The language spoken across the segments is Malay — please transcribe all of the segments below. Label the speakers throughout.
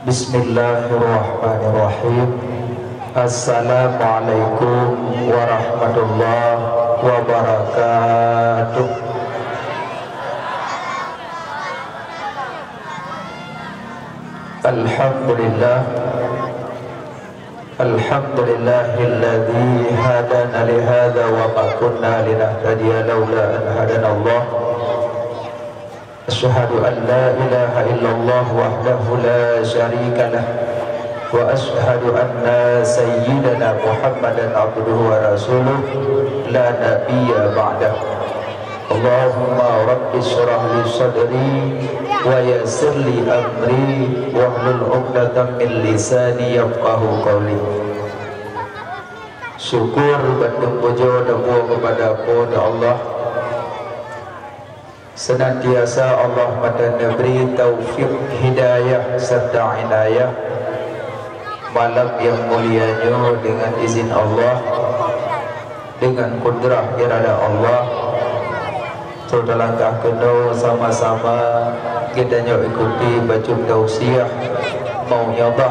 Speaker 1: Bismillahirrahmanirrahim. Assalamualaikum warahmatullahi wabarakatuh. Alhamdulillah, alhamdulillahilladzi hadana li hadza wa ma kunna linahtadiya laula an hadana Allah. Asyhadu an la ilaha illallah wahdahu la syarika lah wa asyhadu anna sayyidana Muhammadan abduhu wa rasuluh la nabiyya ba'dah. Allahumma rabbi syrah li sadri wa yassir li amri wahlul 'uqdatam min lisani yafqahu qawli. Syukur dan puja dan puja kepada Allah. Senantiasa Allah memberi taufik, hidayah serta inayah malam yang mulianya dengan izin Allah, dengan kudrah irada Allah. Saudara langkah kena sama-sama kita ikuti baca tausiah mau nyadah,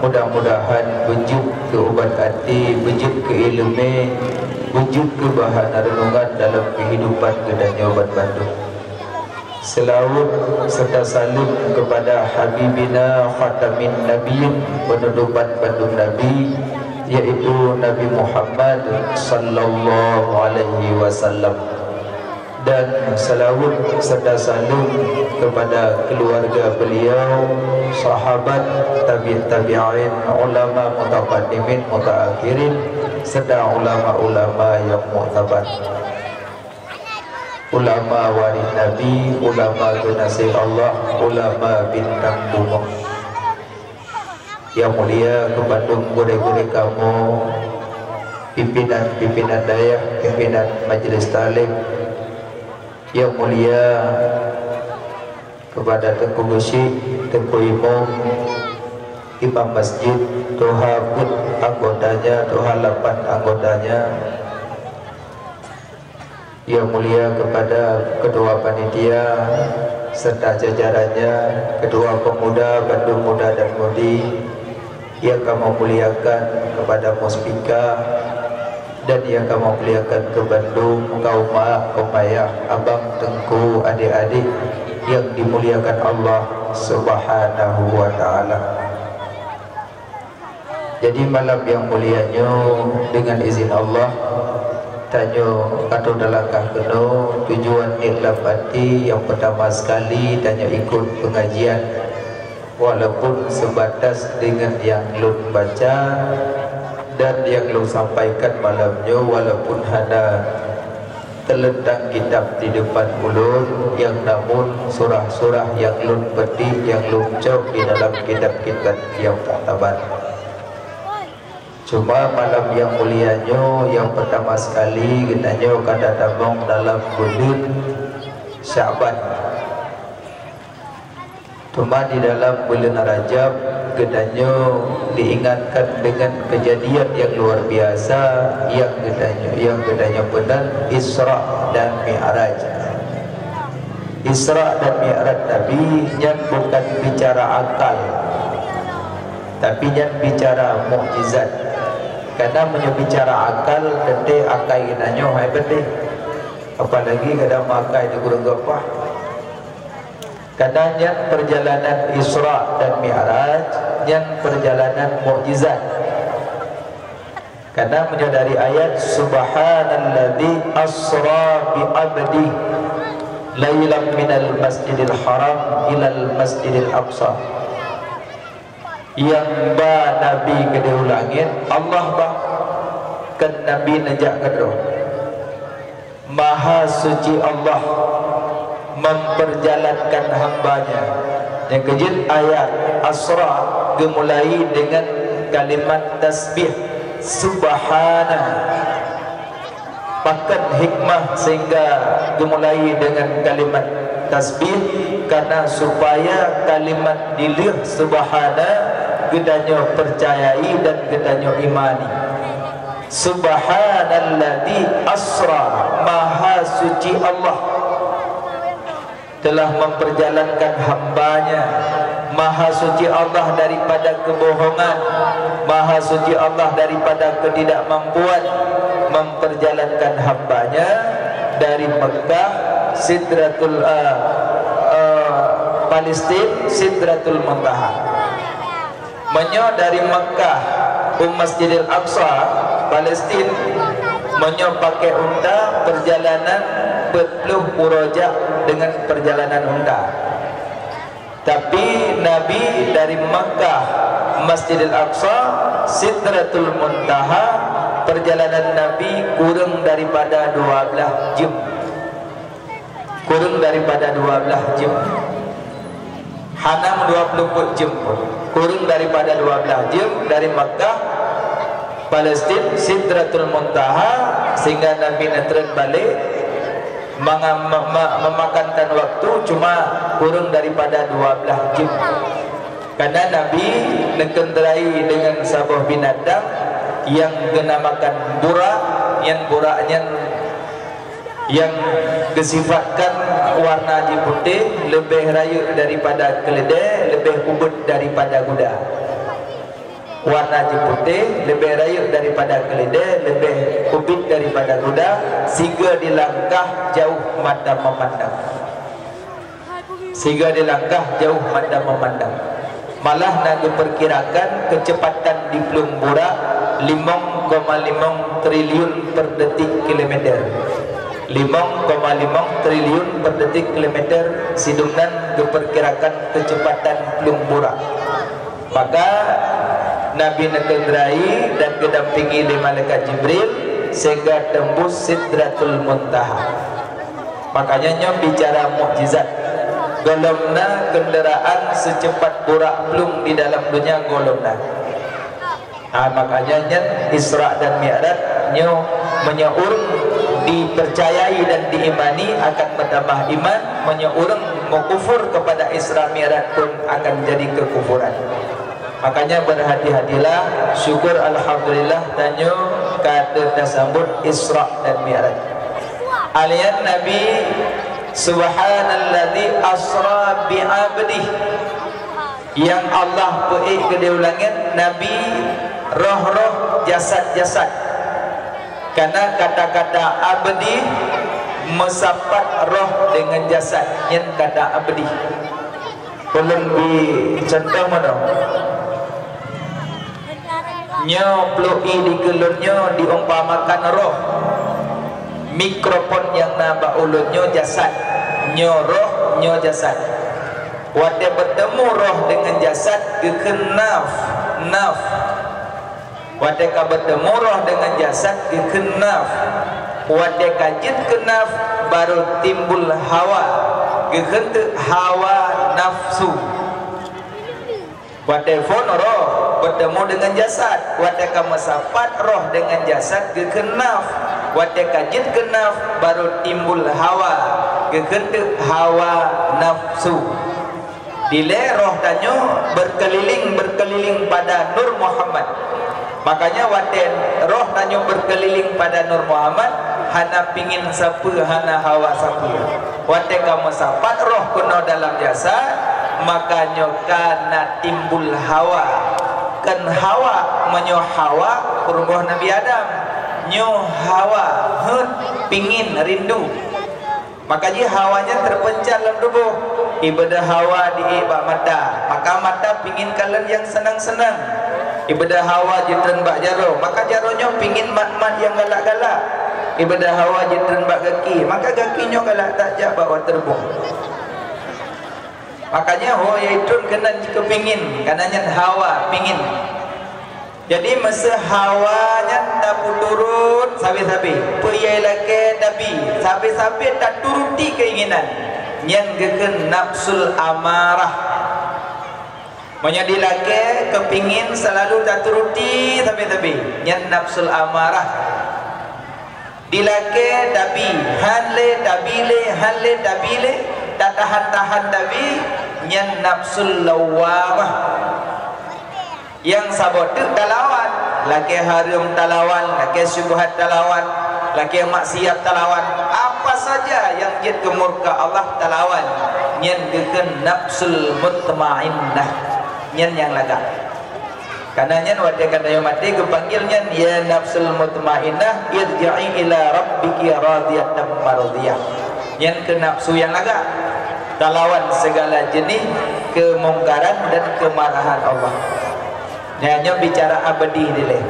Speaker 1: mudah-mudahan wujud ke ubat hati, wujud ke ilmu, wujud ke bahan renungan dalam kehidupan kita nyobat Bandung. Selawat serta salim kepada Habibina Khatamin Nabiyin, penutupan Bandung Nabi, yaitu Nabi Muhammad sallallahu alaihi wasallam. Dan selawat serta salim kepada keluarga beliau, sahabat, tabi'in, ulama mutaqaddimin, mutaakhirin, serta ulama-ulama yang mu'tabar, ulama waris Nabi, ulama kekasih Allah, ulama bintang bunga. Yang mulia ke Bandung, gure-gure kamu, pimpinan daya, pimpinan majelis talim. Yang mulia kepada Tengku Musyik, Tengku Imam, Imam Masjid, Tuha Put anggotanya, Tuha 8 anggotanya. Yang mulia kepada Ketua Panitia serta jajarannya, Ketua Pemuda Bandung Muda dan Mudi. Yang kami muliakan kepada Muspika, dan yang kami muliakan ke Bandung, kaum mak, kaum ayah, abang, tengku, adik-adik yang dimuliakan Allah Subhanahu wa ta'ala. Jadi malam yang mulianya dengan izin Allah, tanya atau dalam kena tujuan ikhlas hati yang pertama sekali tanya ikut pengajian, walaupun sebatas dengan yang lun baca dan yang lu sampaikan malamnya, walaupun hanya terletak kitab di depan mulut, yang namun surah-surah yang lu petik, yang lu ucap di dalam kitab-kitab yang muktabar. Cuma malam yang mulianya yang pertama sekali kitanya kada tabung dalam bulan Syaban. Cuma di dalam bulan Rajab kitanya diingatkan dengan kejadian yang luar biasa yang kitanya benar, Isra dan Mi'raj. Isra dan Mi'raj Nabi yang bukan bicara akal, tapi yang bicara mukjizat. Karena menyebicara akal, tentu akal kitanya hai penting. Apalagi kadang makai di gurung gapah. Karena yang perjalanan Isra dan Mi'raj, yang perjalanan mukjizat. Karena menyadari ayat Subhanalladzi asra bi 'abdi lailan minal masjidil haram ilal masjidil aqsa. Yang ba Nabi ke langit, Allah ba kan Nabi najak kedua. Maha suci Allah memperjalankan hambanya. Yang kejut ayat Asra dimulai dengan kalimat tasbih Subhana. Bahkan hikmah sehingga dimulai dengan kalimat tasbih, karena supaya kalimat dilih Subhana kitanya percayai dan kitanya imani. Subhanalladzi asra, maha suci Allah telah memperjalankan hambanya Maha suci Allah daripada kebohongan, Maha suci Allah daripada ketidakmampuan memperjalankan hambanya dari Mekah Sidratul Palestin Sidratul Muntaha. Menyo dari Mekah Masjidil Aqsa Palestin, menyo pakai unta perjalanan 40 purojak dengan perjalanan unta. Tapi Nabi dari Makkah Masjidil Aqsa Sidratul Muntaha, perjalanan Nabi kurang daripada 12 jam. Kurang daripada 12 jam. Hanam 24 jam pun. Kurang daripada 12 jam dari Makkah Palestin Sidratul Muntaha, sehingga Nabi netren balik memakankan waktu cuma kurang daripada 12 jam. Karena Nabi dikendarai dengan sebuah binatang yang dinamakan burak, yang buraknya yang disifatkan warna putih, lebih rayu daripada keledai, lebih ubud daripada kuda. Warna putih, lebih rayu daripada keledai, lebih ubud daripada kuda, sehingga dilangkah jauh mata memandang. Sehingga dilangkah jauh mata memandang. Malah nak diperkirakan kecepatan di pelung burak 5,5 triliun per detik kilometer. 5,5 triliun per detik kilometer sidungnan diperkirakan kecepatan pelung burak. Maka Nabi nekendrai dan kedampingi oleh malaikat Jibril sehingga tembus Sidratul Muntaha. Makanya nyom bicara mukjizat. Golomna kenderaan secepat burak pelung di dalam dunia golomna. Makanya Isra dan Mi'raj nyo menyeurang dipercayai dan diimani akan bertambah iman, menyeurang mengkufur kepada Isra Mi'raj pun akan jadi kekufuran. Makanya berhati-hatilah, syukur alhamdulillah tanyo kata tersambut Isra dan Mi'raj. Alian Nabi Subhanalladzi asra bi'abdih, yang Allah pergi ke dia langit, Nabi roh-roh jasad-jasad. Karena kata-kata abdi mesapat roh dengan jasad, yang kata abdi. Belum di contoh mana? Nyo ploi di gelunnya diumpamakan roh. Mikrofon yang naba ulunnya jasad. Nyo roh, nyo jasad. Wadah bertemu roh dengan jasad kekenaf, naf. Wadah ka bertemu roh dengan jasad kekenaf. Wadah kajit kenaf baru timbul hawa. Kekentu hawa nafsu. Wadah phone roh bertemu dengan jasad. Wadah ka masapat roh dengan jasad kekenaf. Wadah kajit kenaf baru timbul hawa. Kekentu hawa nafsu. Dile roh tanyo berkeliling pada Nur Muhammad. Makanya waten roh tanyo berkeliling pada Nur Muhammad, hana pingin siapa, hana hawa siapa. Waten kamu sapat roh kuno dalam jasad, makanya kana timbul hawa. Kan hawa menyo hawa perubah Nabi Adam. Nyo hawa pingin rindu. Makanya hawanya terpencar dalam tubuh. Ibadah hawa di ibak mata, maka mata pingin kalian yang senang-senang. Ibadah hawa jitren bak jaro, maka jaronya pingin mat-mat yang galak-galak. Ibadah hawa jitren bak kaki, maka kakinya galak tak jak bawa terbung. Makanya ho yaitun kena kepingin, kananya hawa pingin. Jadi masa hawanya tak turun sabi-sabi, puyai laki dabi, sabi-sabi tak turuti keinginan. Yang gegen nafsul amarah. Menjadi laki kepingin selalu tak turuti sabi-sabi, yang nafsul amarah. Dilake dabi, hanle dabile, hanle dabile, tak tahan-tahan dabi, yang nafsul lawamah. Yang sabotu talawan, laki harum talawan, laki syubhat talawan, laki maksiat talawan, apa saja yang jid kemurka Allah talawan. nyen geken nafsul mutmainnah, nyen yang laga. Karena nyen wadai kata yang mati kepanggil nyen ya nafsul mutmainnah irji'i ila rabbiki radiyatan mardiyah. Nyen ke nafsu yang laga, lawan segala jenis kemungkaran dan kemarahan Allah. Nyen bicara abadi dile.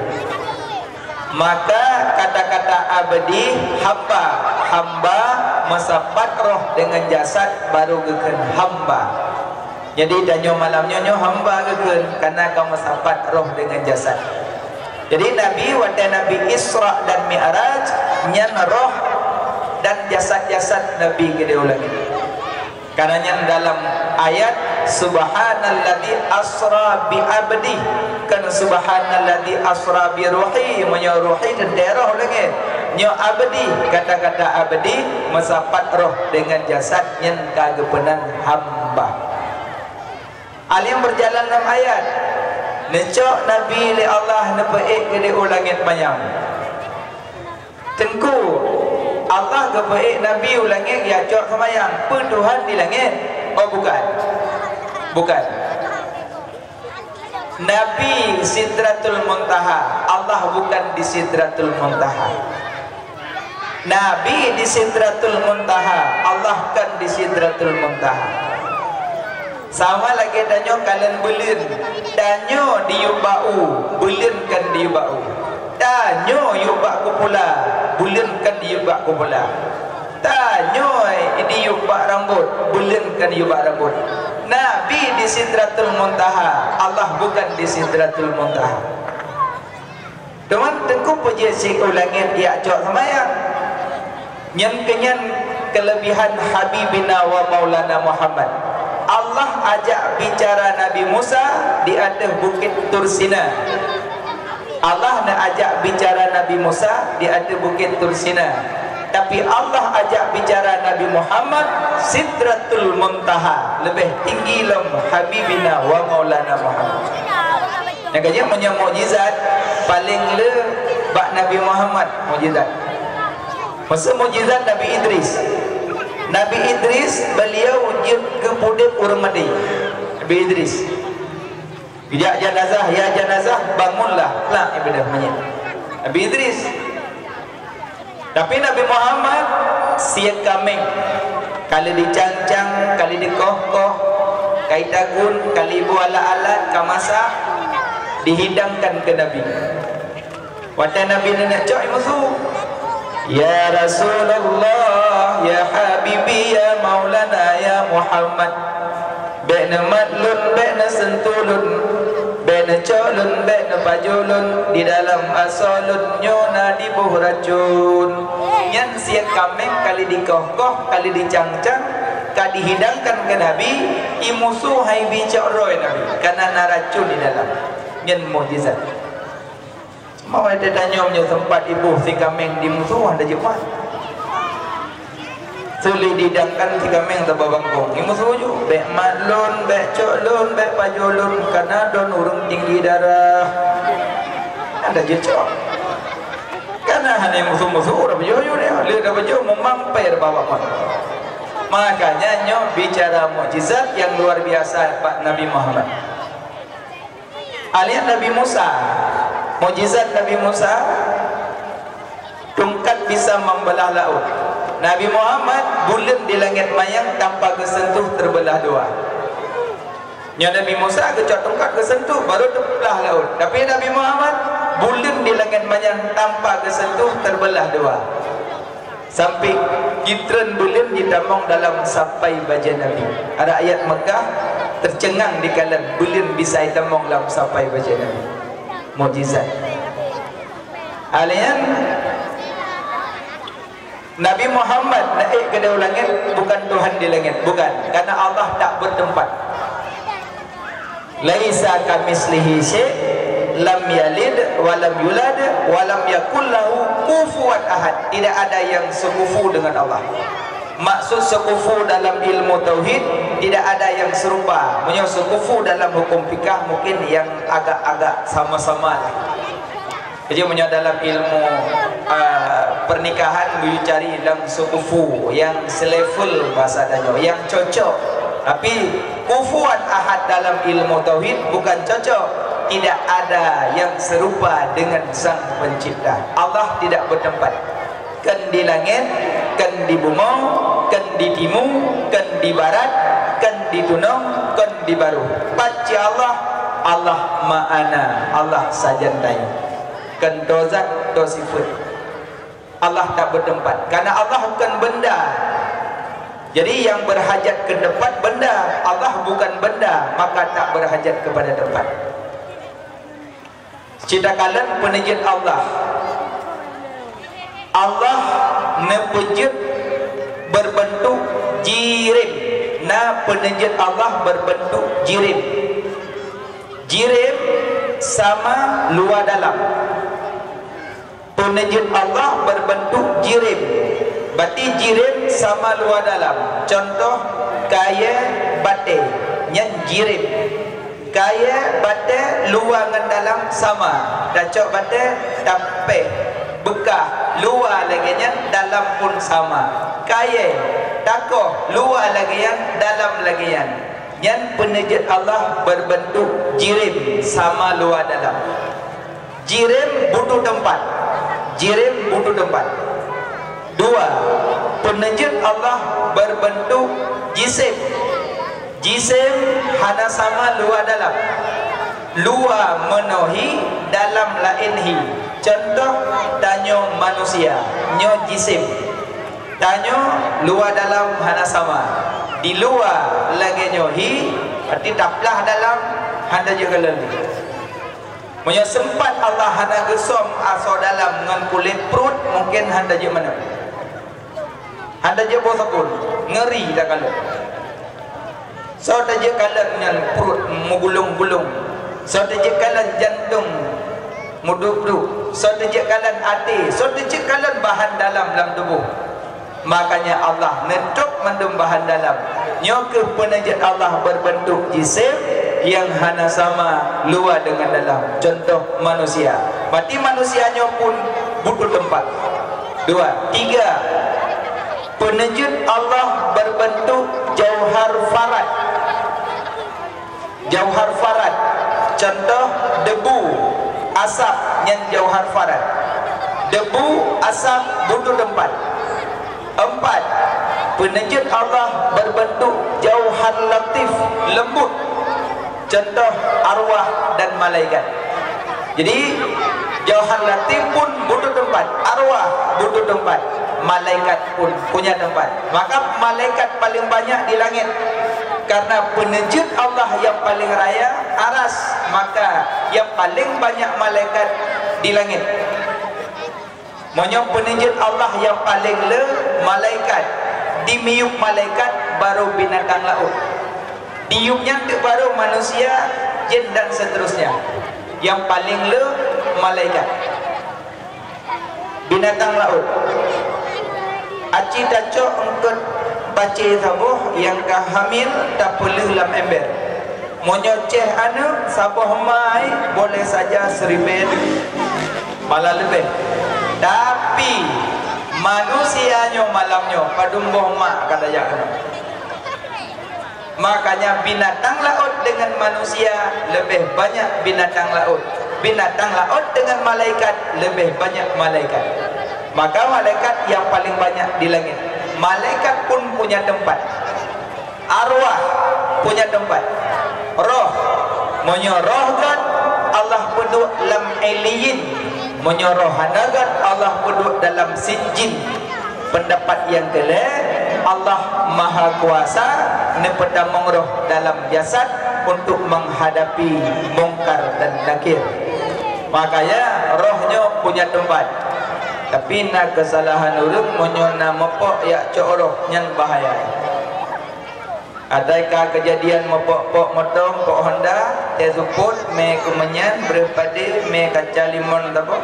Speaker 1: Maka kata-kata abadi hamba mesapat roh dengan jasad baru geken hamba. Jadi danyo malamnya nyo hamba geken karena kau mesapat roh dengan jasad. Jadi Nabi pada Nabi Isra dan Mi'raj nyan roh dan jasad-jasad Nabi gede ulangi. Karena yang dalam ayat subhanalladzi asra bi abdi, kan subhanalladzi asra bi ruhi, menyoruhi dan daerah lagi nyo abdi, kata-kata abdi mesapat roh dengan jasad yang kagepenan hamba. Alim berjalan dalam ayat necok Nabi li Allah nepeik gede ulangit mayang tengku Allah kebaik Nabi ulangit ya cok semayang pun Tuhan di langit. Oh bukan Nabi Sidratul Muntaha, Allah bukan di Sidratul Muntaha. Nabi di Sidratul Muntaha, Allah kan di Sidratul Muntaha. Sama lagi danyo kalian belin, danyo di yubau, belin kan di yubau. Danyo yubak kupula, bulan kan diubak kupula. Danyo di yubak rambut, bulan kan diubak rambut. Nabi di Sidratul Muntaha, Allah bukan di Sidratul Muntaha. Teman tengku puji si ulangin dia cok semayang. Nyen kelebihan Habibina wa Maulana Muhammad. Allah ajak bicara Nabi Musa di atas bukit Tursina. Allah nak ajak bicara Nabi Musa di atas bukit Tursina. Tapi Allah ajak bicara Nabi Muhammad Sidratul Muntaha, lebih tinggi lem Habibina wa Maulana Muhammad. Yang kaya punya mukjizat paling le bak Nabi Muhammad mukjizat. Masa mukjizat Nabi Idris. Nabi Idris beliau ke pudek urang mati. Nabi Idris. Ya janazah bangunlah lah ibadah menyet Nabi Idris. Tapi Nabi Muhammad siap kameng kali dicancang, kali dikoh-koh, kali dagun, kali buat alat-alat kamasak dihidangkan ke Nabi. Waktu Nabi nak cok musuh, ya Rasulullah, ya Habibi, ya Maulana, ya Muhammad, bena madlun, bena sentulun, bena colun, bena pajulun, di dalam asalun nyona di buh racun. Yang siap kameng kali dikoh-koh, kali dicangcang, kali dihidangkan ke Nabi, imusuh hai bicak roy Nabi, karena naracun di dalam. Yang mukjizat. Mau ada tanya punya tempat ibu si kameng di musuh ada jemaah. Suli didangkan si kameng tebak bangkong. Imu suju, bek madlun, bek colun, bek pajulun, karena don urung tinggi darah. Ada jecok. Karena hanya musuh-musuh orang berjojo dia, lihat berjojo memampir bawa mana. Makanya nyo bicara mukjizat yang luar biasa Pak Nabi Muhammad. Alias Nabi Musa, mukjizat Nabi Musa, tongkat bisa membelah laut. Nabi Muhammad bulan di langit mayang tanpa kesentuh terbelah dua. Yang Nabi Musa kecot tongkat kesentuh baru terbelah laut. Tapi Nabi Muhammad bulan di langit mayang tanpa kesentuh terbelah dua. Sampai gitren bulan ditamong dalam sampai baca Nabi. Ada ayat Mekah tercengang di kalan bulan bisa ditamong dalam sampai baca Nabi. Mukjizat. Alian Nabi Muhammad naik ke dalam langit bukan Tuhan di langit, bukan, karena Allah tak bertempat. Laisa kamislihi syai', lam yalid wa lam yulad wa lam yakul lahu kufuwan ahad. Tidak ada yang sekufu dengan Allah. Maksud sekufu dalam ilmu tauhid, tidak ada yang serupa. Punya sekufu dalam hukum fikah mungkin yang agak-agak sama-sama lah. Jadi punya dalam ilmu pernikahan boleh cari yang sekufu, yang selevel bahasa danyo, yang cocok Tapi kufuwan ahad dalam ilmu tauhid bukan cocok. Tidak ada yang serupa dengan Sang Pencipta. Allah tidak bertempat. Kan di langit, kan di bumi, kan di timur, kan di barat, kan di tunong, kan di baru. Paci Allah, Allah ma'ana, Allah sajantai. Kan dozat, dosifut. Allah tak bertempat. Karena Allah bukan benda. Jadi yang berhajat ke tempat benda, Allah bukan benda, maka tak berhajat kepada tempat. Citakan penejit Allah. Allah nepejit berbentuk jirim. Nah, penejit Allah berbentuk jirim. Jirim sama luar dalam. Penejit Allah berbentuk jirim. Berarti jirim sama luar dalam. Contoh kaya bate yang jirim. Kaya bate luar dengan dalam sama. Dacok bate tapi bekah luar lagi yang dalam pun sama. Kaya takoh luar lagi yang dalam lagi yang. Yang penejit Allah berbentuk jirim sama luar dalam. Jirim butuh tempat. Jirim butuh tempat. Dua, penejit Allah berbentuk jisim. Jisim hana sama luar dalam. Luar menuhi, dalam lainhi. Contoh tanyo manusia, nyo jisim. Tanyo luar dalam hana sama. Di luar lagi nyohi, berarti taplah dalam hana juga lagi. Punya sempat Allah hana gesom asal dalam dengan kulit perut, mungkin hana je mana. Hana je bosakul, ngeri dah kalau. So dah je kalan dengan perut menggulung-gulung. So dah je kalan jantung muduk-duk. So dah je kalan hati. So dah je kalan bahan dalam tubuh. Makanya Allah netuk mandum bahan dalam. Nyoke penajat Allah berbentuk jisim yang hana sama luar dengan dalam. Contoh manusia. Berarti manusianya pun butuh tempat. Dua, tiga. Penajat Allah berbentuk jauhar farad. Jauhar farad. Contoh debu, asap yang jauhar farad. Debu, asap butuh tempat. Empat, penajat Allah berbentuk jauhar latif, lembut. Contoh arwah dan malaikat. Jadi jauhar latif pun butuh tempat, arwah butuh tempat, malaikat pun punya tempat. Maka malaikat paling banyak di langit. Karena penajat Allah yang paling raya aras, maka yang paling banyak malaikat di langit. Monyok penajat Allah yang paling le malaikat. Di miyuk malaikat baru binatang laut. Diupnya tu baru manusia, jin dan seterusnya. Yang paling le malaikat. Binatang laut. Aci dacok engkut baca sabuh yang hamil tak perlu dalam ember. Monyoceh anak sabuh mai boleh saja 1000 malah lebih. Tapi manusianya malamnya padumboh mak kata jangan. Makanya binatang laut dengan manusia lebih banyak binatang laut. Binatang laut dengan malaikat lebih banyak malaikat. Maka malaikat yang paling banyak di langit. Malaikat pun punya tempat. Arwah punya tempat. Roh, menyoroh kan Allah peduk lam eliyin. Menyoroh hanagat Allah peduk dalam sijin. Pendapat yang kelak, Allah Maha Kuasa nepeda mengroh dalam jasad untuk menghadapi mungkar dan nakir. Makanya rohnya punya tempat. Tapi nak kesalahan urang menyona mepok ya coroh yang bahaya. Adakah kejadian mepok-pok motong pok Honda te suput me kemenyan berpade me kaca limon tapo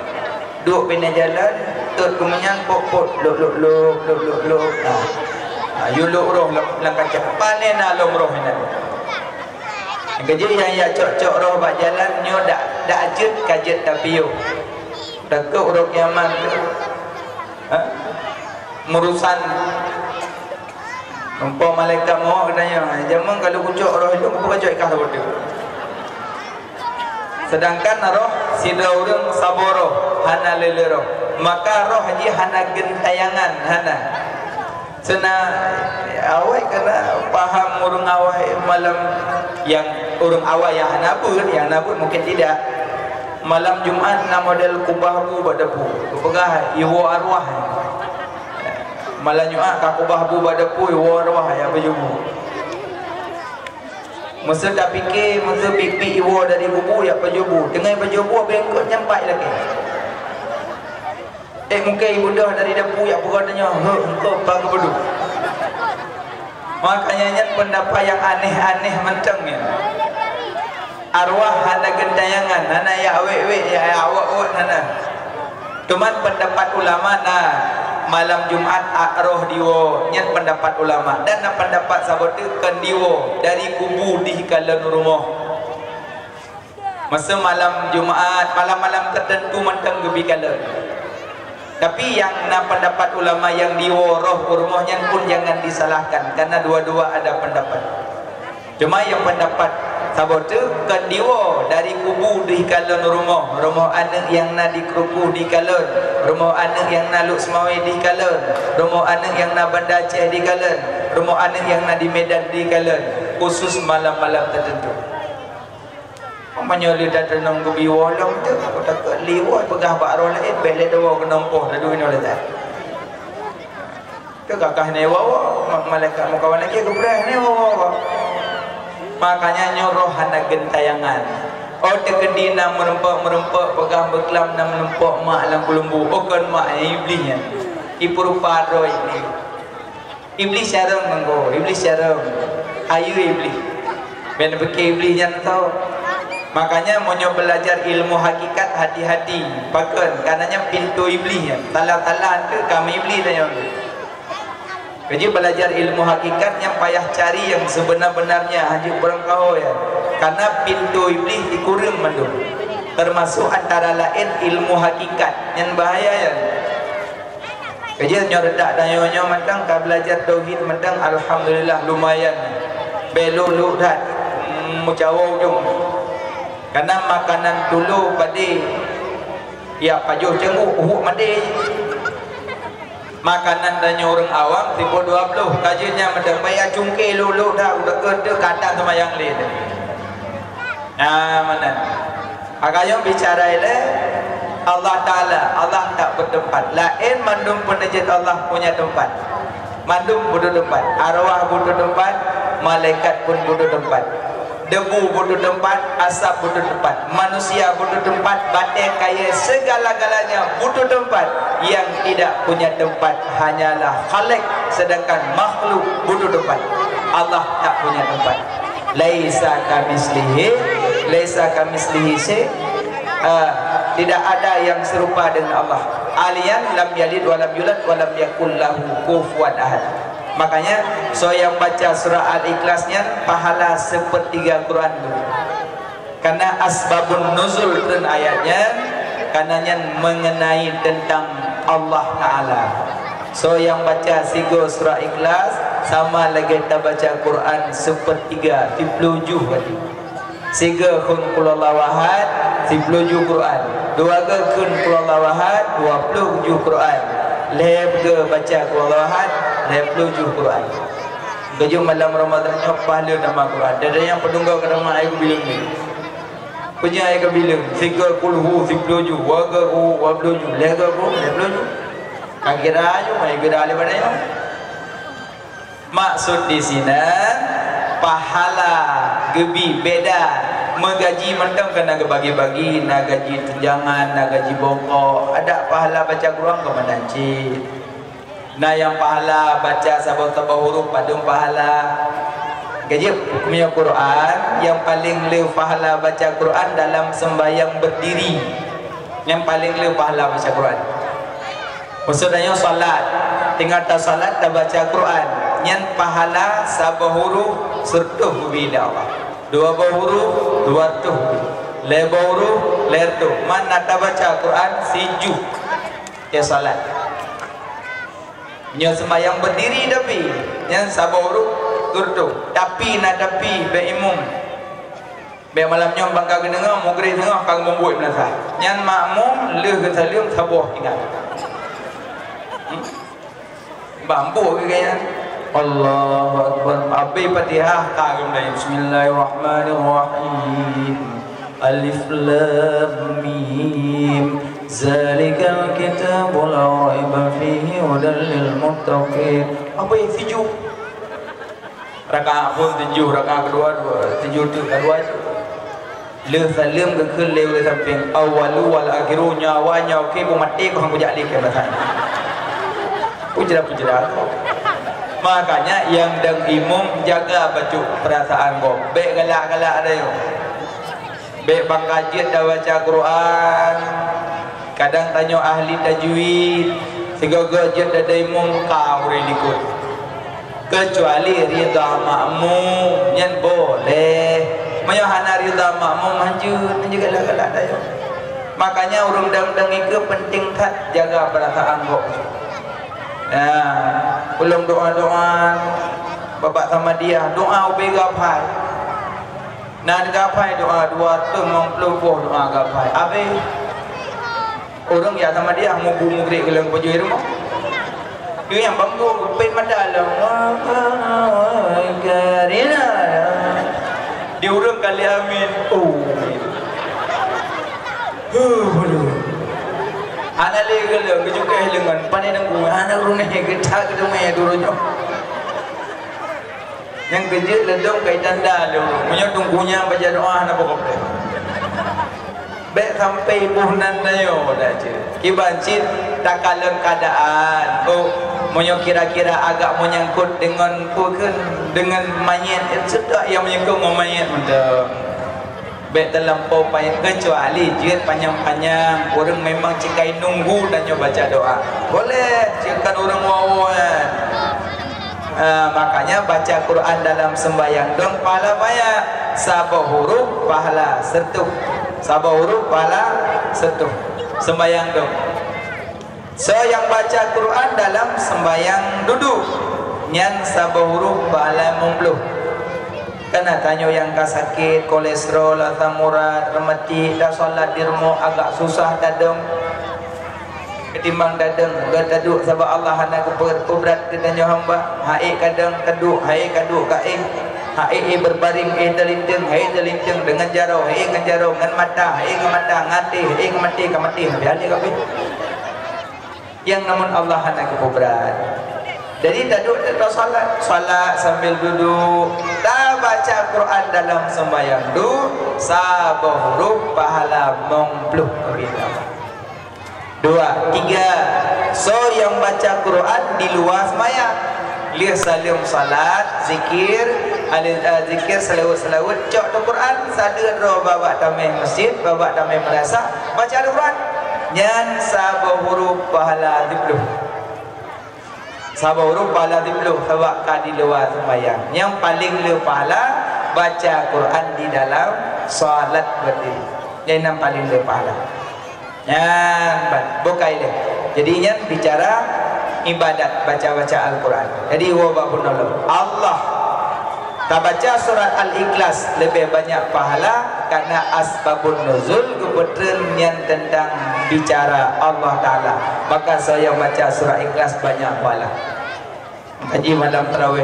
Speaker 1: duk bina jalan tut kemenyan pok-pok luk yuluk roh lang kaca panena long roh ina. Kejadian yang ya cok-cok roh bak jalan nyo dak ajut kajet tapi yo. Dekuk roh kiamat tu. Murusan Nampak malaikat mau katanya, zaman kalau kucuk roh itu bukan kucuk ikhlas bodoh. Sedangkan roh sida urang saboro hana lelero. Maka roh haji hana gentayangan hana. Sena awak kena paham urang awak malam yang urang awak yang nabut mungkin tidak. Malam Jumaat na model kubah bu badapu. Pegah iwo arwah. Malam Jumaat ka kubah bu badapu iwo arwah ya berjubu. Masa tak fikir masa pipi iwo dari bubu ya berjubu. Dengan berjubu bengkok nyampai lagi. Mungkin ibu dah dari dapur ya bukannya engkau bang bedu. Makanya pendapat yang aneh-aneh mentengnya. Arwah hana gentayangan, hana ya awek-wek ya awak-awak hana. Cuman pendapat ulama nah malam Jumaat roh diwo nyat pendapat ulama dan pendapat sahabat kan diwo dari kubu di kalan rumah. Masa malam Jumaat malam-malam tertentu mentang gebi kalan. Tapi yang pendapat ulama yang diworoh rumahnya pun jangan disalahkan karena dua-dua ada pendapat. Cuma yang pendapat sabote kan diwo dari kubu di kalon rumah anak yang na dikerupu di kalon, rumah anak yang na luk semawi di kalon, rumah anak yang na Banda Aceh di kalon, rumah anak yang na di Medan di kalon, khusus malam-malam tertentu. Menyoli dah tenang ke biwa long tu, aku takut liwat pegah pak roh lain, beli dawa ke nompoh dah duit oleh tak. Tu kakak ni wawa, malaikat muka kawan lagi aku berah ni wawa. Makanya nyuruh anak gentayangan. Oh terkedina merempak pegah berkelam dan merempak mak dalam kulumbu. Oh kan mak iblisnya, ibu rupa roh ini. Iblis syarang menggo, iblis syarang, ayu iblis. Ben bekei iblisnya tahu. Makanya mau belajar ilmu hakikat hati-hati bahkan karenanya pintu iblis talah-talah tu kami iblis dah yang jadi belajar ilmu hakikat yang payah cari yang sebenar-benarnya haji orang kau ya karena pintu iblis dikurung mandu termasuk antara lain ilmu hakikat yang bahaya ya kerja nyoredak dan nyonya mentang ka belajar tauhid mentang alhamdulillah lumayan belulu dah mucawa ujung karena makanan dulu padi ya pajuh cenggu mandi makanan dan orang awam 20 kajinya medang bayar cungkir lulu dah udah gede kadang sama yang lain nah mana agaknya bicara ini Allah Ta'ala Allah tak bertempat lain mandum penajid Allah punya tempat mandum butuh tempat arwah butuh tempat malaikat pun butuh tempat debu butuh tempat, asap butuh tempat, manusia butuh tempat, batin kaya segala-galanya butuh tempat. Yang tidak punya tempat hanyalah Khalik, sedangkan makhluk butuh tempat. Allah tak punya tempat. Laisa kamislihi tidak ada yang serupa dengan Allah. Alian lam yalid wa lam yulad wa lam yakul lahu kufuwan ahad. Makanya so yang baca surah Al-Ikhlasnya pahala sepertiga Quran dulu. Karena asbabun nuzul dan ayatnya karenanya mengenai tentang Allah Ta'ala. So yang baca sigo surah Ikhlas sama lagi kita baca Quran sepertiga 37 tadi. Siga kun kulallahu ahad 37 Quran. Dua ke kun kulallahu ahad 27 Quran. Lep ke baca kulallahu ahad 27 Quran. Gajung malam Ramadan pahala nama Quran. Ada yang pedungga ke rumah air bilang ni. Punya air bilang 30 37 waga ku 27 lega ku 27. Kira aja mai kira ale pada yo. Maksud di sini pahala gebi beda mengaji mentang kena bagi-bagi nak gaji tunjangan nak gaji bongkok ada pahala baca Quran ke menanci. Nah yang pahala baca sabah-sabah huruf padung pahala. Gaji hukumnya Quran yang paling leu pahala baca Quran dalam sembahyang berdiri. Yang paling leu pahala baca Quran. Maksudnya salat, tinggal tak salat tak baca Quran. Yang pahala sabah huruf sertuh bila Allah. Dua huruf dua tuh. Leba huruf lertuh. Mana tak baca Quran siju. Ya salat. Nya sembahyang berdiri tapi yang sabar urut tapi nak tapi be imam be malam nyom bangka genengah maghrib tengah kang membuat menasa nyan makmum leh ke salim sabuh ingat bampu ke kaya Allahu akbar abi Fatihah kagum dah bismillahirrahmanirrahim alif lam mim zalikal kitabul la raiba fihi hudal lil muttaqin apa yang sejuk rakaat pun 7 rakaat kedua 7 tu kedua le salim ke ke lew le samping awalu wal akhiru nyawanya okey bu mati ko hang bujak ke bahasa pujra makanya yang deng imam jaga baju perasaan kau be galak-galak ada yo be bang kajian dah baca Quran kadang tanya ahli tajwid segala jet ada imam kau ikut kecuali rida makmum yang boleh menyahana rida makmum lanjut galak-galak dah yo makanya urang dang ke penting kat jaga perasaan kau belum doa-doa babak sama dia doa ubi gapai nak gapai doa 250 doa gapai habis orang ya sama dia mugu-mugrik ke dalam baju rumah dia yang bangku pen madalam karina dia orang kali amin anak legal le keju kehilangan panen nanggu anak rumah kita kedumai durunya yang kejut ledong kai tanda lu punya tunggunya baca doa nak pokok baik sampai buhnan dayo dah je kibancit tak kalem keadaan punya kira-kira agak menyangkut dengan pukun dengan mayat sedap yang menyangkut dengan mayat muda baik terlampau payah kecuali jid panjang-panjang orang memang cikai nunggu dan baca doa boleh cikan orang wawan makanya baca Quran dalam sembahyang dong pahala banyak sabah huruf pahala setuh sabah huruf pahala setuh sembahyang dong so yang baca Quran dalam sembahyang duduk nyan sabah huruf pahala 50 kena tanya yang sakit kolesterol asam urat remati dah solat di rumah agak susah dadang ketimbang dadang gak taduk sebab Allah hendak berat ditanya hamba haik kadang taduk haik kaduk kain haik berbaring terlintang haik terlintang dengan jarau haik dengan jarau dengan mata haik dengan mata ngati haik mati kamati habis kabeh yang namun Allah hendak berat. Jadi taduk solat sambil duduk tak baca Quran dalam sembahyang tu sabah huruf pahala 50 2 3 so yang baca Quran di luar sembahyang lihat salim salat zikir zikir selawat cok tu Quran sadar roh bawa tamai masjid bawa tamai madrasah baca Al-Quran nyan sabah huruf pahala 10 sabah huruf pahala 10 sebab di luar sembahyang yang paling lebih pahala baca Quran di dalam solat berdiri yang paling lebih pahala yang bukai dia jadinya bicara ibadat baca-baca Al-Quran jadi wabakun Allah tak baca surat Al-Ikhlas lebih banyak pahala karena asbabun nuzul kebetulan yang tentang bicara Allah Ta'ala maka saya baca surat Ikhlas banyak pahala haji malam tarawih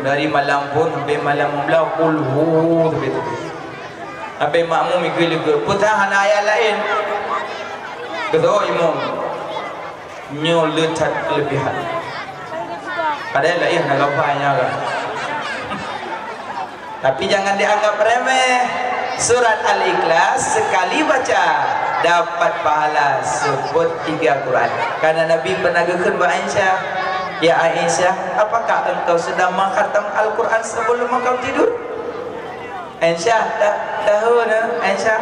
Speaker 1: dari malam pun sampai malam belau kulhu sampai makmum ikut putahan ayat lain kedua imam nyol letak kelebihan padahal lain nak gapanya kan tapi jangan dianggap remeh surat Al-Ikhlas sekali baca dapat pahala sebut 3 Quran karena Nabi pernah gekan Aisyah ya Aisyah apakah engkau sedang mengkhatam Al-Quran sebelum engkau tidur Aisyah tahu Aisyah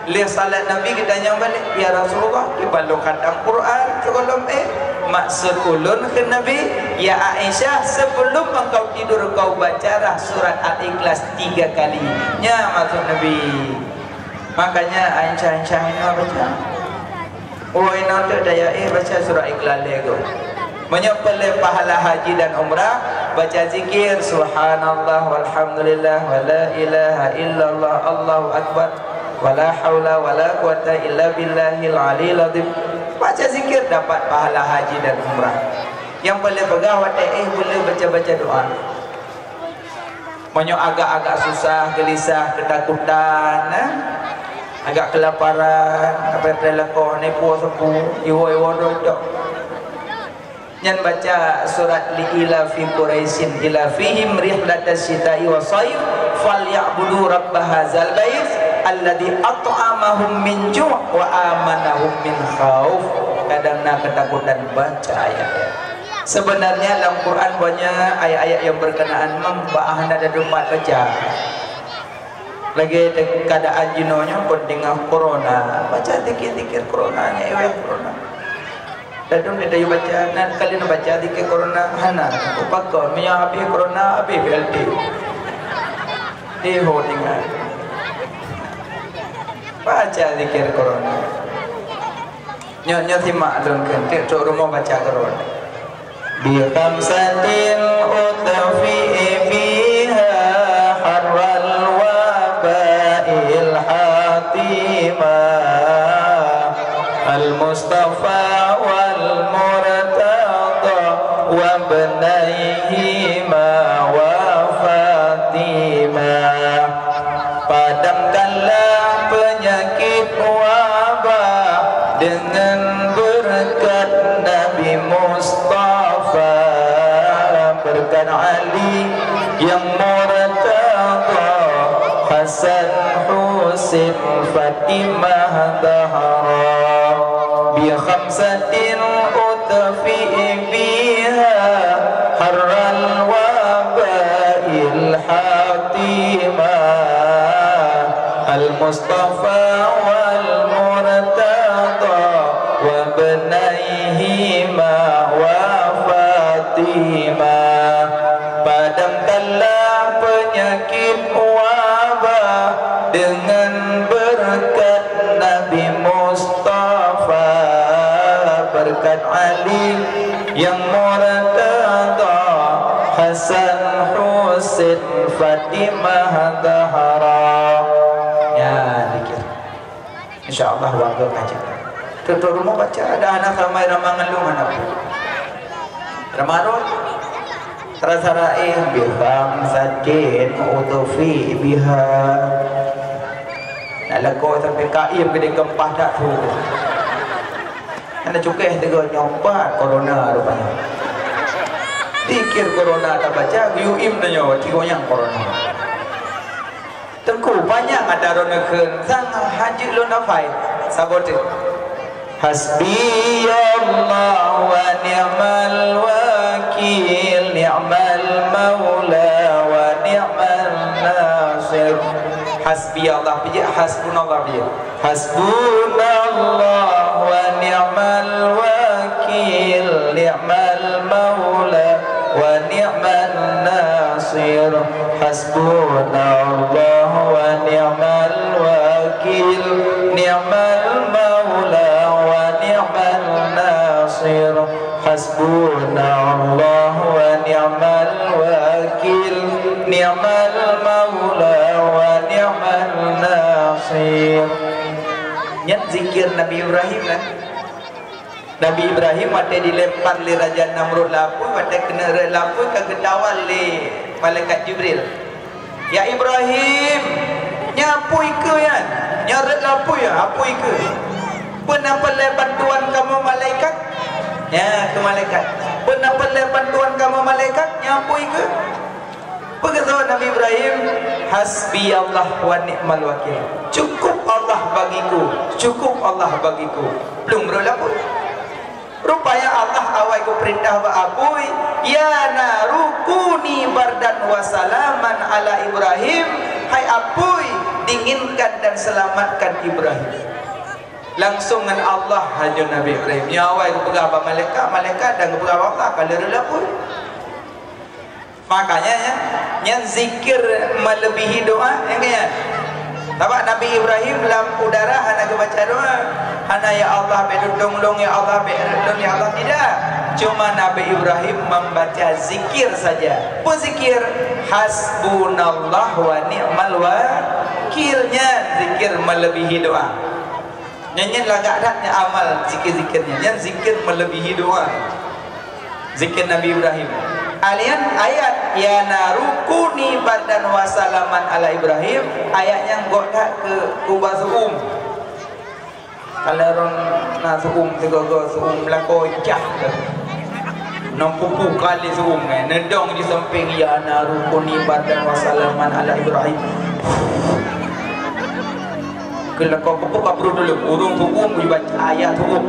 Speaker 1: lihat salat Nabi kita tanya balik ya Rasulullah kita lu khatam Quran sebelum maksud ulun ke Nabi ya Aisyah sebelum engkau tidur kau bacalah surat Al-Ikhlas 3 kali nya maksud Nabi makanya Aisyah ini baca oh ini tak daya baca surat Ikhlas lego menyepele pahala haji dan umrah, baca zikir subhanallah walhamdulillah wala ilaha illallah allahu akbar wala haula wala quwata illa billahil aliyil azim. Baca zikir dapat pahala haji dan umrah. Yang boleh pegawai boleh baca-baca doa. Banyak agak-agak susah, gelisah, ketakutan, agak kelaparan, apa yang terlaku, nepo sepu, iwo-iwo dodok. Yang baca surat Li'ila fi Quraisyin ila fihim rihlatas syita'i wa sayf falyabudu rabb hadzal bait alladzi at'amahum min ju' wa amanahum min khauf. Kadang nak ketakutan baca ayat. Sebenarnya dalam Quran banyak ayat-ayat yang berkenaan membahas ada doa baca. Lagi keadaan jinonya pun dengan corona, baca dikit-dikit coronanya, corona. Dan dia baca, nan kali nak baca dikit corona, hana. Upakon, minyak habis corona, habis BLT. Dia holdingan. Baca dikit corona. Nyonya simak dong kan, tiap rumah baca corona. Bi khamsatin utfi'i fiha harral waba'il hatima al-mustafa wal murtada wa ibnaihima wa fatima. Padamkanlah penyakit wabah dengan berkat Nabi Mustafa, berkat Ali yang murtada, Hasan Husin Fatimah Zahra. Bi khamsatin utfi'i biha harral waba'il hatima al-mustafa wal murtada wa ibnaihima wa fatima. Padamkanlah penyakit wabah dengan berkat Nabi Mustafa, berkat Ali yang murtada, Hasan Husin Fatimah Zahra. Ya, dikir. InsyaAllah warga kaji. Tutup rumah baca, ada anak ramai ramangan lu mana pun. Ramadhan Rasaraih biham sakin utufi biha. Nak laku sampai kaim gede gempah tak tu. Ada cukai tiga nyompat corona rupanya. Dikir corona tak baca, yuim tanya tiga yang corona. Tengku banyak ada ronakan sang haji lu nafai sabote. Hasbi Allah wa ni'mal wakil, ni'mal maula wa ni'mal nasir. Hasbi Allah bija, hasbunallah bija. Hasbunallah wa ni'mal wakil, ni'mal maula wa ni'mal nasir. Hasbunallah wa ni'mal wakil, ni'mal maula wa ni'mal nasir. Hasbunallah wa ni'mal wakil, ni'mal maula wa ni'mal nasir. Nyat zikir Nabi Ibrahim lah. Nabi Ibrahim mati dilempar li Raja Namrud lapui, mati kena lapui ke gedawal li malaikat Jibril. Ya Ibrahim, nyapui ke ya? Nyaret lapui ya, apui ke? Pernah pelai bantuan kamu malaikat? Ya, ke malaikat. Pernah pelai bantuan kamu malaikat? Nyapui ke? Berkata Nabi Ibrahim, hasbi Allah wa ni'mal wakil. Cukup Allah bagiku, cukup Allah bagiku. Belum berlaku. Rupanya Allah awal ku perintah wa akui, ya narukuni bardan wa salaman ala Ibrahim. Hai apui, dinginkan dan selamatkan Ibrahim. Langsung dengan Allah hanya Nabi Ibrahim. Ya awal ku berapa malaikat, malaikat dan ku berapa Allah kalau berlaku. Makanya yang zikir melebihi doa, yang kaya nampak Nabi Ibrahim dalam udara hana baca doa, hana ya Allah bedudung long ya Allah bedudung ya Allah, tidak. cuma Nabi Ibrahim membaca zikir saja. Apa zikir? Hasbunallah wa ni'mal wakilnya, zikir melebihi doa. Nyanyian lagaknya amal zikir-zikirnya, yang zikir melebihi doa. Zikir Nabi Ibrahim. Alian ayat ya narukuni badan wasalaman ala Ibrahim, ayatnya godak ke kubah suum. Kalau orang nak suum tegaga suum lako jah ke. Nampupu kali suum nedong di samping ya narukuni badan wasalaman ala Ibrahim. Kalau kau pupuk kabur dulu, urung suum baca ayat suum.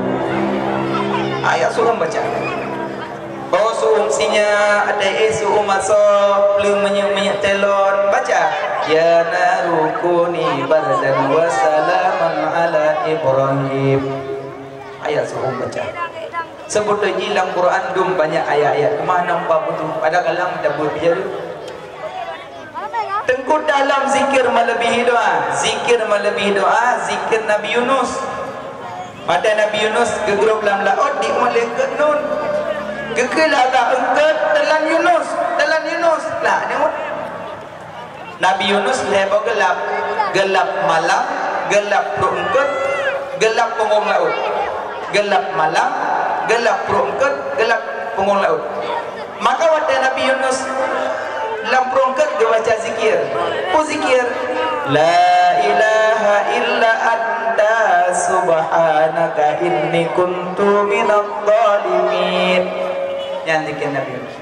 Speaker 1: Ayat suum baca. Oh suum sinya ada suum masuk belum menyuk telon baca ya narukuni bardan wa salaman ala Ibrahim. Ayat suum baca. Sebut lagi dalam Quran dum banyak ayat-ayat. Mana nampak betul pada kalam dabur biar. Tengkut dalam zikir melebihi doa. Zikir melebihi doa, zikir Nabi Yunus. Pada Nabi Yunus gegerup dalam laut di malaikat Nun. Gegelah tak engket dalam Yunus lah ni. Nabi Yunus lebo gelap malam, gelap perungkut, gelap punggung laut. Gelap malam, gelap perungkut, gelap punggung laut. Maka waktu Nabi Yunus dalam perungkut dia baca zikir. Apa zikir? La ilaha illa anta subhanaka inni kuntu minadh dhalimin. Yang zikir Nabi Yunus.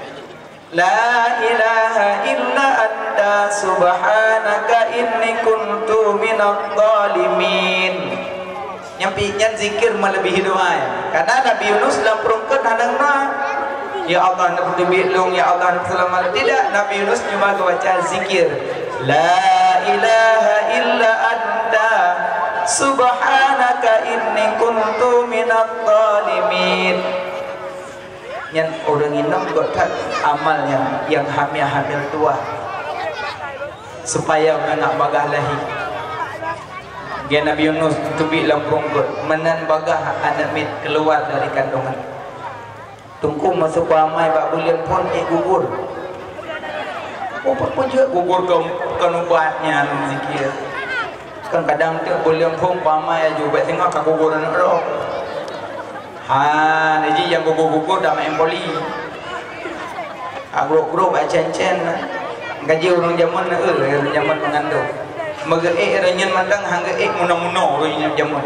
Speaker 1: La ilaha illa anta subhanaka inni kuntu minadh dhalimin. Yang zikir melebihi doa ya. Karena Nabi Yunus dalam perungkut hadangna ya Allah nak berlong, ya Allah nak selamat. Tidak, Nabi Yunus cuma baca zikir. La ilaha illa anta subhanaka inni kuntu minadh dhalimin. Yang orang inam gotak amal yang hamil tua supaya anak bagah lahir. Dia Nabi Yunus tubi dalam perungkut menan bagah anak mit keluar dari kandungan. Tunggu masuk ramai bak bulan pun gugur. Apa pun juga gugur ke ubatnya zikir. Kan kadang tu bulan pun ramai juga tengok keguguran roh. Jadi yang gugur-gugur dah main poli. Agro-agro baca cen-cen. Gaji orang zaman zaman mengandung. Magek ranyan mandang hangga muno-muno orang zaman.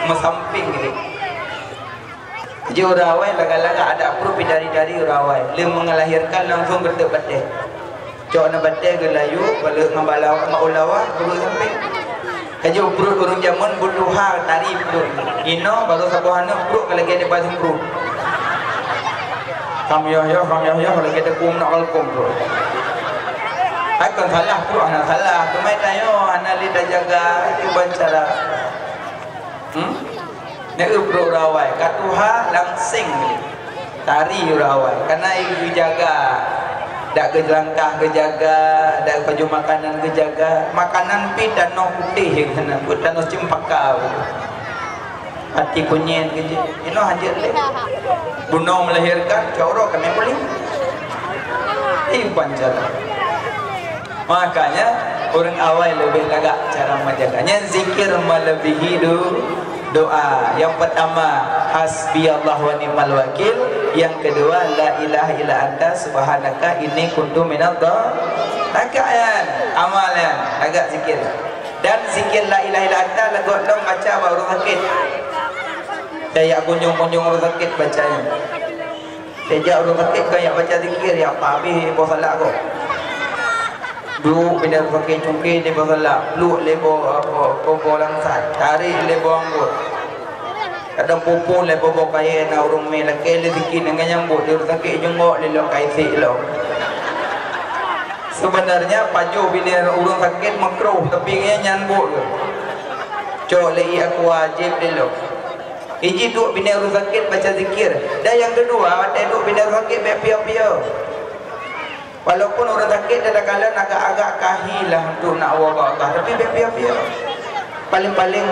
Speaker 1: Mesamping gitu. Jadi urawai laga-laga ada perlu dari urawai. Lem mengelahirkan langsung berdebat. Cok na badai gelayu balik ngabalawa ngaulawa perlu sampai. Kaji perut orang zaman buduha tari perut. Ino baru sabuhana perut kalau kita pasang perut. Kam yo kalau kita kum nak kalkum perut. Akan salah perut anak salah. Kemai tayo anak lidah jaga cuba cara. Nek perut rawai katuha langsing tari rawai karena ibu jaga. Dak kejelangkah kejaga, dak baju makanan kejaga, makanan pi danau putih kana, danau cempaka. Hati kunyit keje. Ino hajat le. Bunuh melahirkan coro kami boleh. Panjala. Makanya orang awal lebih lagak cara menjaganya zikir melebihi doa. Yang pertama hasbiyallah wa ni'mal wakil. Yang kedua la ilaha illa anta subhanaka inni kuntu minadh dhalimin. Amalan agak zikir. Dan zikir la ilaha illa anta lagu long baca baru sakit. Saya kunjung-kunjung orang sakit bacanya. Sejak orang sakit kayak baca zikir ya apa habis bosalah kok. Dulu bila pakai cungkir di bosalah, lu lebo apa langsat, tarik lebo anggur. Kadang pupun le bobo kaya na urung me laki le dikit dengan nyambut dia sakit jengok le lo kaisi lo. Sebenarnya paju bila urung sakit makruh tapi dia nyambut ke. Cok le aku wajib le lo. Iji duk bila urung sakit baca zikir. Dan yang kedua ada duk bila urung sakit pia-pia. Walaupun orang sakit ada kala agak-agak kahilah untuk nak wabak Allah tapi pia-pia. Paling-paling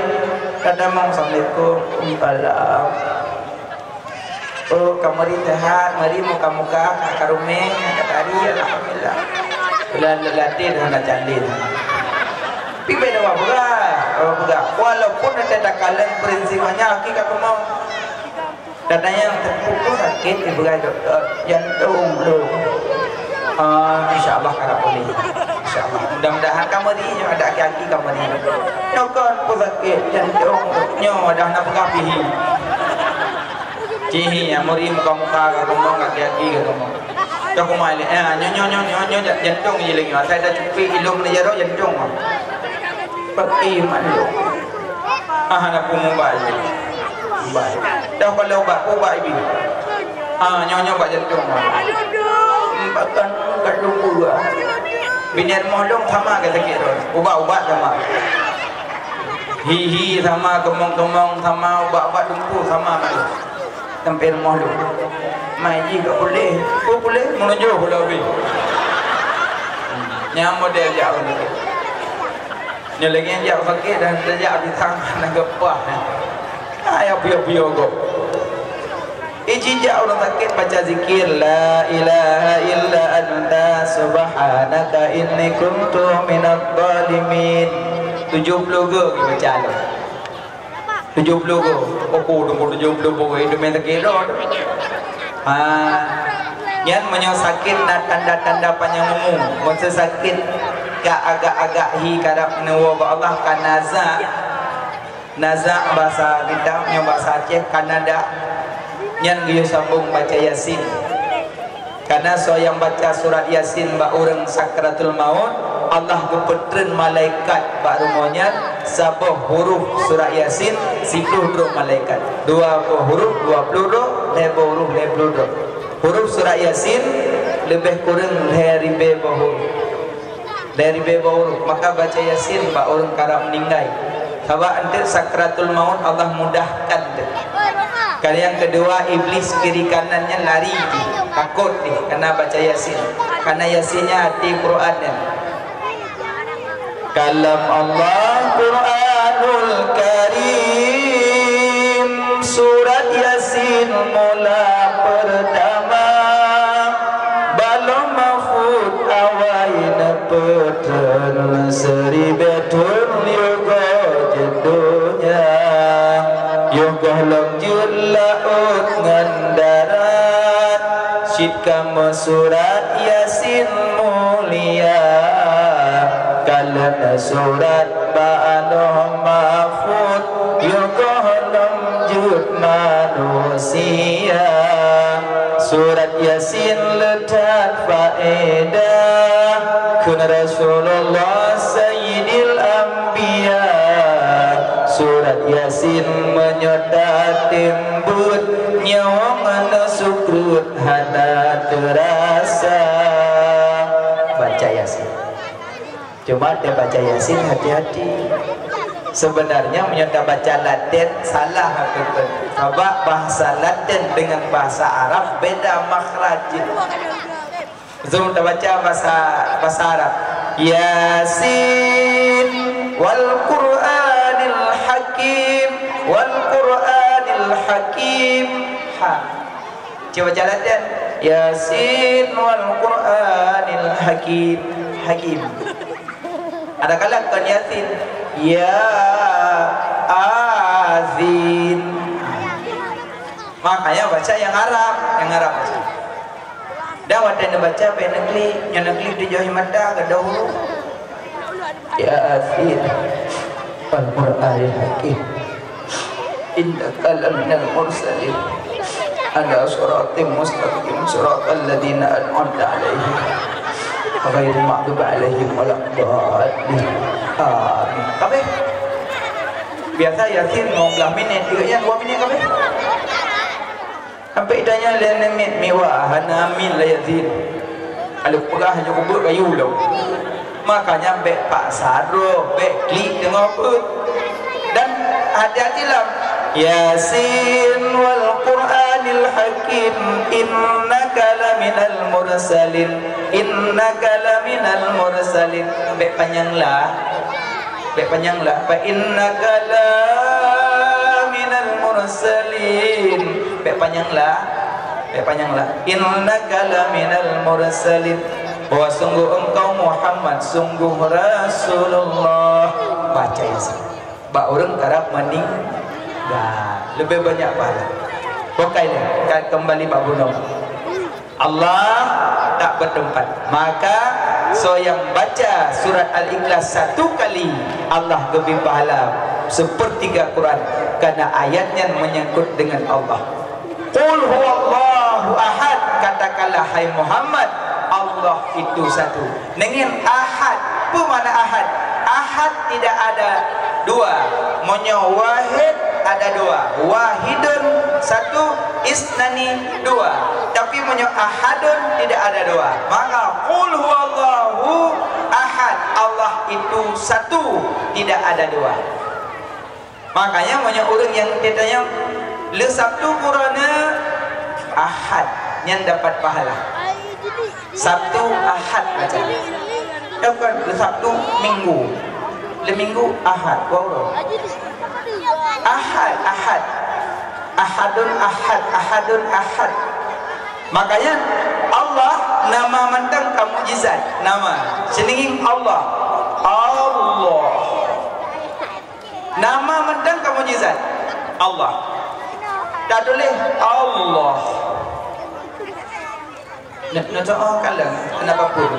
Speaker 1: kadang Assalamualaikum salam Oh, kamari sehat, mari muka-muka karume kata hari alhamdulillah. Bulan latih dah candil. Tapi beda apa? Walaupun ada takalan prinsipnya hakikat mau. Katanya yang terpukul sakit di berai dokter jantung belum. InsyaAllah kalau boleh. InsyaAllah. Mudah-mudahan kamari yang ada kaki kamari. Nyokon pun sakit jantung. Nyo dah nak pengapihi. Cihi yang mari muka-muka ke rumah kaki-kaki ke rumah. Cak kumai le. Nyo jantung je lagi. Saya dah cukup ilmu ni jaro jantung. Pakai malu. Nak mobile. Baik. Dah kalau ubat ibu. Nyo ubat jantung. Bahkan kat lumbu ah. Bini mohong sama ke sakit tu. Ubat sama. Hi sama, kemong-kemong sama, ubat lumbu sama malu. Sampai rumah lu. Mai ji tak boleh. Oh boleh menunjuk pula lebih. Yang model jauh ni. Ni lagi yang jauh sakit dan sejak di tangan nak gepah. Ayah biar go. Iji jauh orang sakit baca zikir la ilaha illa anta subhanaka inni kuntu minadh dhalimin. 70 go baca lu. 70 go. Opo dong 70 go itu main kilo. Yang menyosakit dan tanda-tanda panjang umum. Masa sakit ka agak-agak hi kadap nawa Allah kan naza bahasa kita nya bahasa Aceh Kanada. Yang dia sambung baca Yasin. Karena so yang baca surat Yasin ba orang sakratul maut Allah gepetren malaikat ba rumonya sabah huruf surat Yasin 10 malaikat 20 huruf 20 huruf huruf surat Yasin lebih kurang dari huruf maka baca Yasin ba orang karang meninggal sebab nanti sakratul maut Allah mudahkan deh. Kali yang kedua iblis kiri kanannya lari takut nih karena baca Yasin karena Yasinnya hati Quran dan kalam Allah Quranul Karim surat Yasin mula pertama balom mahfud awaina peten seribetun yoga jedunya yoga longjur laut ngandarat syidkama surat Yasin mulia kalana surat ba'anoh mahfud yoga longjur manusia surat Yasin letak faedah kuna Rasulullah Sayyidil Anbiya surat Yasin menyodar timbut nyawang sukrut hana terasa baca Yasin cuma dia baca Yasin hati-hati sebenarnya menyodar baca Latin salah sebab bahasa Latin dengan bahasa Arab beda makhraj Zoom kita baca bahasa Arab Yasin wal Qur'anil Hakim wal Qur'anil Hakim coba baca Latin Yasin wal Qur'anil Hakim ada kala kan Yasin ya azin makanya baca yang Arab baca dah wadah baca pe negeri yang negeri di jauh mata ke dahulu ya azin wal Qur'anil Hakim innaka laminal mursalin ala siratim mustaqim siratal ladzina an'amta 'alaihim ghairil maghdubi 'alaihim waladdallin amin kabeh biasa Yasin 15 minit 2 minit kabeh sampai tanya lain minit mewah hana amin la Yasin kalau pegah hanya kubur kayu lo makanya bek pak saro bek klik tengok pun dan hati-hatilah Yasin wal Qur'anil Hakim innaka laminal mursalin bek panjanglah fa innaka laminal mursalin bek panjanglah panjanglah. Innaka laminal mursalin, bahwa sungguh engkau Muhammad sungguh Rasulullah. Baca ya sih. Bak orang karab meninggal lebih banyak pahala. Pokoknya kan kembali Pak Buno. Allah tak bertempat. Maka so yang baca surat Al-Ikhlas 1 kali Allah lebih pahala sepertiga Quran, karena ayatnya menyangkut dengan Allah. Qul huwallahu ahad, katakanlah hai Muhammad, Allah itu satu. Dengan ahad, apa mana ahad? Ahad tidak ada dua. Monya wahid ada dua. Wahidun satu, isnani dua. Tapi monya ahadun tidak ada dua. Maka qul huwallahu ahad, Allah itu satu, tidak ada dua. Makanya banyak orang yang ditanya le Sabtu Qur'ana ahad yang dapat pahala. Sabtu ahad baca. Bukan le Sabtu Minggu. Le Minggu ahad. Wow. Ahad, ahad. Ahadun ahad, ahadun ahad. Makanya Allah nama mantang mukjizat. Nama seningin Allah. Allah. Nama mendang mukjizat Allah. Tak boleh Allah. Nak doa kalang kenapa pun.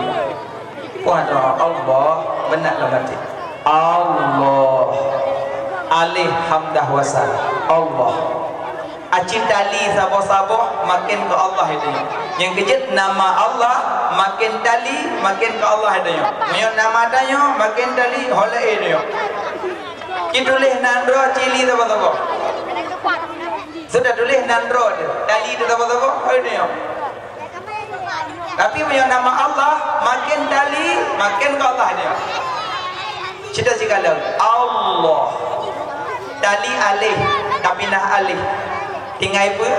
Speaker 1: Puan doa Allah benarlah mati. Allah. Alih hamdah wasal. Allah. Acin tali saboh-saboh makin ke Allah itu. Yang kejut nama Allah makin tali makin ke Allah itu. Yang nama tanya makin tali hola itu. Kita tulis nandro cili apa-apa. Sudah tulis nandro tali itu apa-apa. Ini. Tapi yang nama Allah makin tali makin ke Allah dia. Cita sikalau Allah. Tali alih tapi nah alih. Tinggal apa?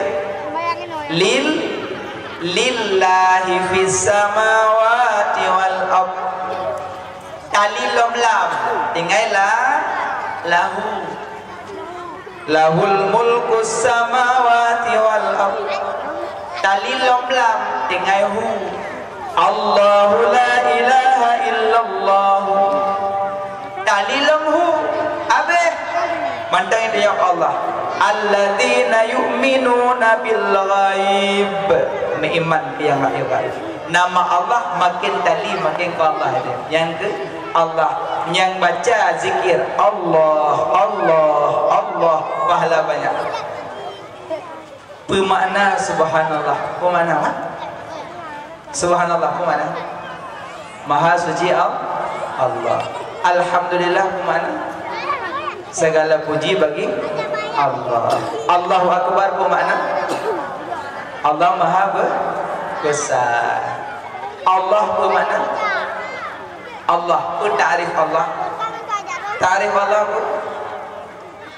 Speaker 1: Lillahi fis samawati wal ard. Tali lam tinggal lahu lahul mulku samawati wal ard. Tali lam tinggal hu. Allahu la ilaha illallah. Tali lam hu abe mantang dia Allah. Alladzina yu'minuna bil ghaib, beriman yang gaib. Nama Allah makin tali makin ke Allah dia. Yang ke Allah, yang baca zikir Allah, Allah, Allah, pahala banyak. Pemakna subhanallah, pemakna apa? Subhanallah, pemakna Maha suci Allah. Alhamdulillah, pemakna segala puji bagi Allah. Allahu Akbar, pemakna Allah Maha besar. Allah pemakna Allah pun ta'rif Allah. Ta'rif Allah pun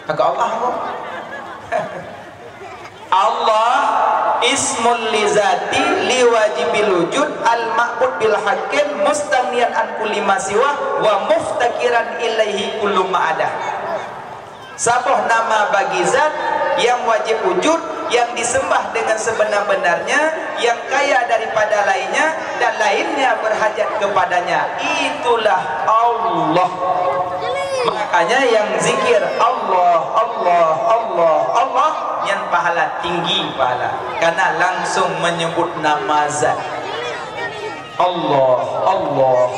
Speaker 1: maka Allah pun Allah ismul lizati liwajibil wujud al-ma'bud bil haqqin mustaniyan an kulli ma siwa wa muftakiran ilaihi kullu ma'adah. Sabah nama bagi zat yang wajib wujud, yang disembah dengan sebenar-benarnya, yang kaya daripada lainnya dan lainnya berhajat kepadanya. Itulah Allah. Makanya yang zikir Allah, Allah, Allah, Allah yang pahala tinggi pahala karena langsung menyebut nama zat Allah, Allah.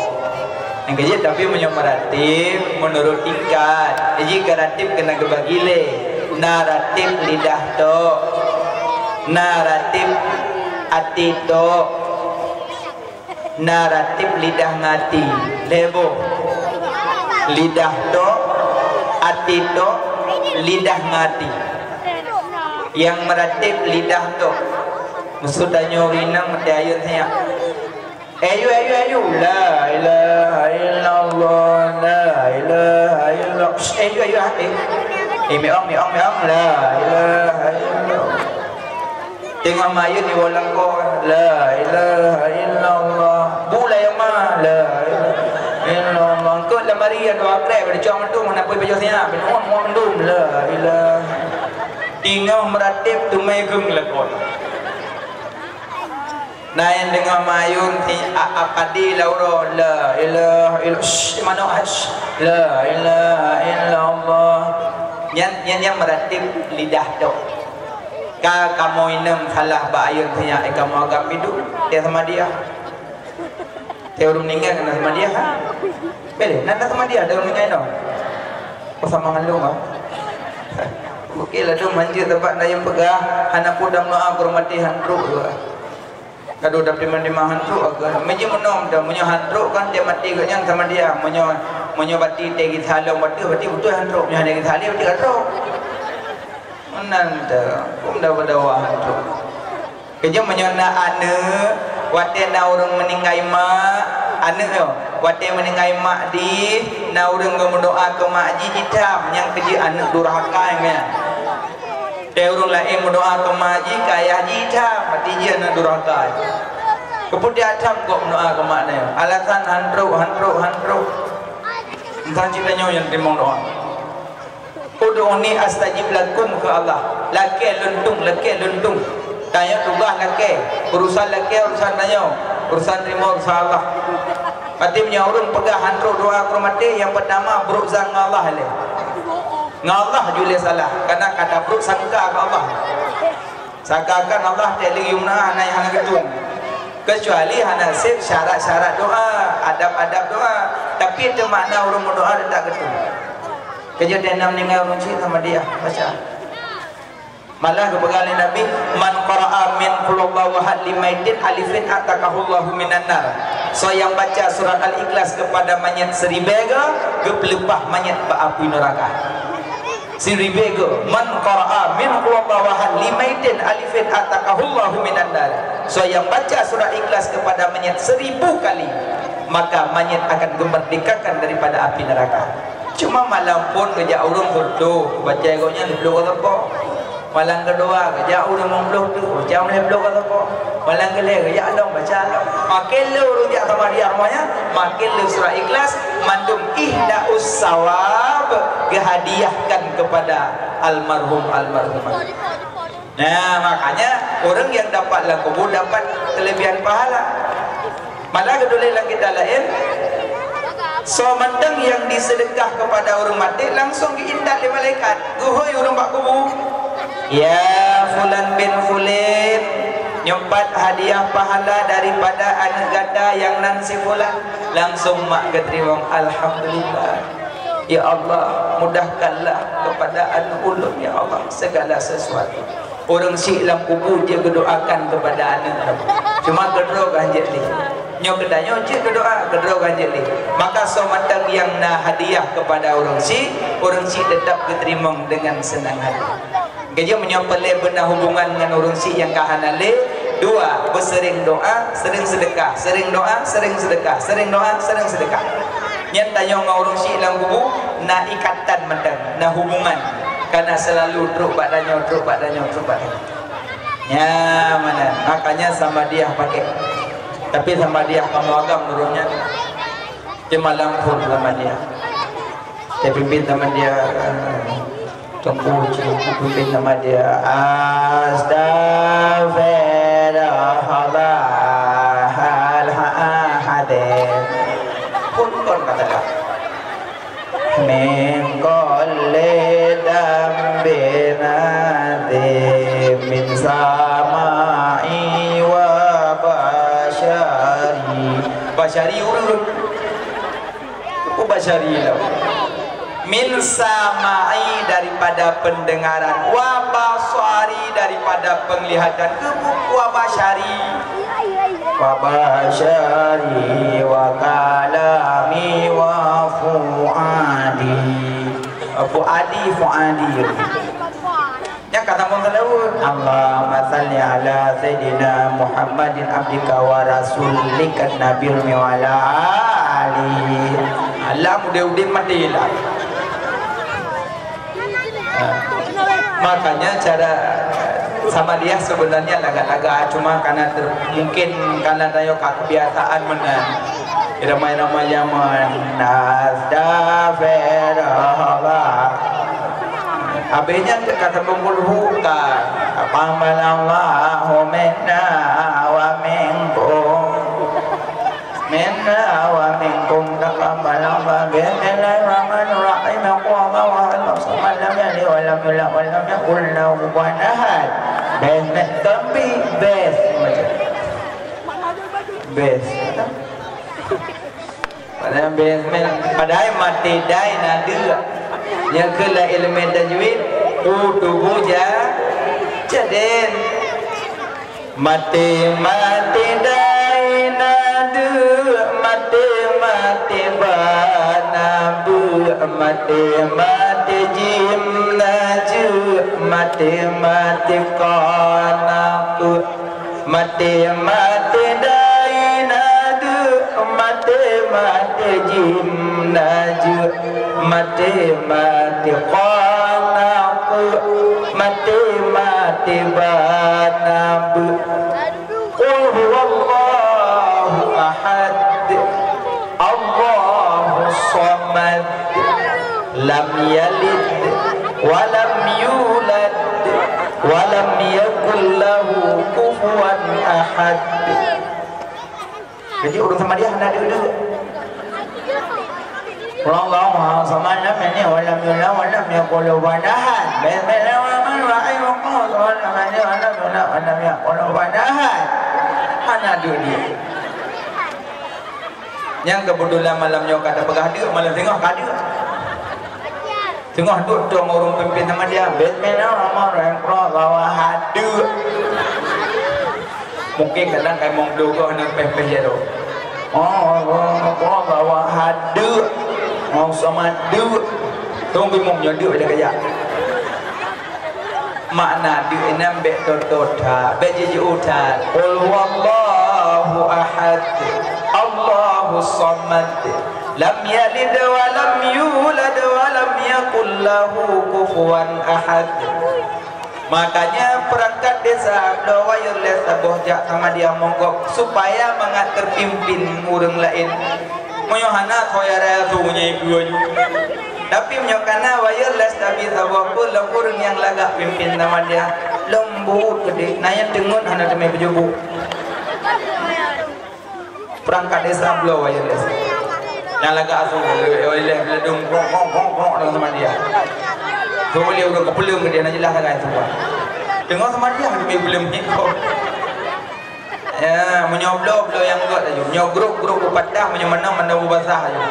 Speaker 1: Yang kejadian tapi menyamaratib menurut tingkat. Jadi karatif kena kebagile. Naratif lidah to, naratif hati to, naratif lidah ngati. Lebo lidah to, hati to, lidah ngati. Yang meratib lidah to. Maksudnya rinang medayun saya. Ayo la ilaha illallah, la ilaha illallah. Ayo meong la ilaha illallah. Tengok mayat di walang ko, la ilaha illallah. Bulai ma la ilaha illallah. Kau la Maria doa krep berjong tu mana pun bejosnya. Benon mo ndum la ilaha. Tinggal meratib tu mai geng lakon. Nain dengan mayun apadi lauro la ilaha illallah mana la ilaha illallah yang meratib lidah dok ka kamu inem salah ba ayun tanya kamu agak hidup dia sama dia teori meninggal kena sama dia ha boleh nanda sama dia teori meninggal no bersama dengan lu ha okey lah tu manjir tempat dayang pegah anak pudam doa hormati handruk kalau dapat dimana handruk agak meje menom dah menyo handruk kan dia mati katnya sama dia menyo bati tegi salong bati betul handruk nya tegi sali bati handruk menanda kum dah berdawa handruk kerja menyo na ane wate na urang meninggai mak ane yo wate meninggai mak di na urang berdoa ke mak ji hitam yang kerja ane durhaka yang Teurung lain berdoa ke maji kaya jita mati dia nak durhaka. Kemudian atam kok berdoa ke makna. Alasan handruk. Entah ceritanya yang terima doa. Ud'uni astajib lakum ke Allah. Laki lentung. Tanya tugas laki. Urusan tanya. Urusan terima urusan Allah. Mati punya orang pegang handruk doa ke mati yang pertama beruzan dengan Allah le. Ngallah jule salah karena kata perut sangka ke Allah sangkakan Allah tak lagi yumna anak yang ketun kecuali hana sip syarat-syarat doa adab-adab doa tapi itu makna orang berdoa dia tak ketun kerja dia nak meninggal runci sama dia baca malah kebegalan Nabi man qara'a min qulullahu ahad limaitin alifin atakahullahu minan nar so yang baca surat al-ikhlas kepada mayat seribega kepelepah mayat ke api neraka siribego man qara'a min qulullahu ahad limaitin alifin atakahullahu minan nar so yang baca surah ikhlas kepada mayat 1000 kali maka mayat akan dimerdekakan daripada api neraka cuma malam pun kerja urung berdoa baca egonya berdoa apa malam kedua kerja urung membeluh tu jam boleh berdoa apa malam kelih kerja Allah baca Allah makin lu urung jak sama dia semuanya makin lu surah ikhlas mandum ihdaus sawab kehadiahkan kepada almarhumah. Nah makanya orang yang dapat kubur dapat kelebihan pahala. Malah kedulilah kita lain. So mandang yang disedekah kepada orang mati langsung diindak oleh malaikat. Guhoi orang bak kubur. Ya fulan bin fulin nyempat hadiah pahala daripada anak ganda yang nan si fulan langsung mak keterima alhamdulillah. Ya Allah mudahkanlah kepada anak ulun ya Allah segala sesuatu. Orang si dalam kubur dia berdoakan kepada anak cuma kedua ganjil ni nyo kedanya cik berdoa kedua ganjil ni maka somantang yang na hadiah kepada orang si tetap diterima dengan senang hati. Kerja menyopeleh benar hubungan dengan orang si yang kahanale. Dua, bersering doa, sering sedekah. Sering doa, sering sedekah. Sering doa, sering sedekah. Yang tanya dengan orang si dalam kubur, na ikatan mentang, na hubungan. Karena selalu truk badannya. Ya mana? Makanya sama dia pakai. Tapi sama dia kamu agam turunnya. Cuma langsung sama dia. Saya pimpin sama dia. Tunggu pimpin sama dia. Astaghfirullahaladzim. Pun katakan. Min kulli dambin adim min sama'i wa bashari urut bashari lah min sama'i daripada pendengaran wa basari daripada penglihatan wa bashari wa kalami wa fuadi yang kata Muhammad Allahumma salli ala Sayyidina Muhammadin abdika wa rasulika nabiyul wa ala alihi Allah mudah-mudahan matilah. Makanya cara sama dia sebenarnya agak-agak cuma karena mungkin karena tayo kebiasaan menang ramai-ramai astaghfirullah abenya kata pembuluh bukan Allahumma minna wa min lam yulad wa lam yakul lahu kufuwan ahad. Best tapi best macam. Best. Padahal best padahal mati dai nada. Yang kela elemen tajwid tubuh jaden. Mati dai nada mati banabu mati jim naju mati qanaku mati dai nadu mati jim naju mati qanaku mati banabu qul huwallahu ahad Allahu samad lam yalid wa lam yulad wa lam yakul lahu kufuwan ahad. Jadi urut sama dia hendak dulu. Allahu samad lam yalid wa lam yulad wa lam yakul lahu kufuwan ahad. Bismillahirrahmanirrahim. Hana dulu. Yang kebetulan malamnya kata pegah dia malam tengah kada. Tengah duduk orang pimpin sama dia. Bismillahirrahmanirrahim. Bawa hadu. Mungkin kadang kayak mong dogo nak pempeh je tu. Bawa hadu. Mau sama du. Tunggu mong nyodu ada kerja. Makna du enam bet tota. Bet je utar. Qul huwallahu ahad. Allahu samad lam yalid wa lam yulad wa lam yakul lahu kufuwan ahad. Makanya perangkat desa do wireless abohjak sama dia monggok supaya mengatur pimpin urang lain. Moyohana khoyara tunya ibu. Tapi menyokana wireless tapi sabokul urang yang lagak pimpin sama dia lembut gede. Naya dengun hana teme bejubu. Perangkat desa blow wireless yang lagak asuh wireless ledung kong dengan sama dia so boleh udah kepelum dia nak jelas agak semua tengok sama dia lebih belum ikut ya menyoblo yang buat aja menyogrok patah menyemenang mendawu basah aja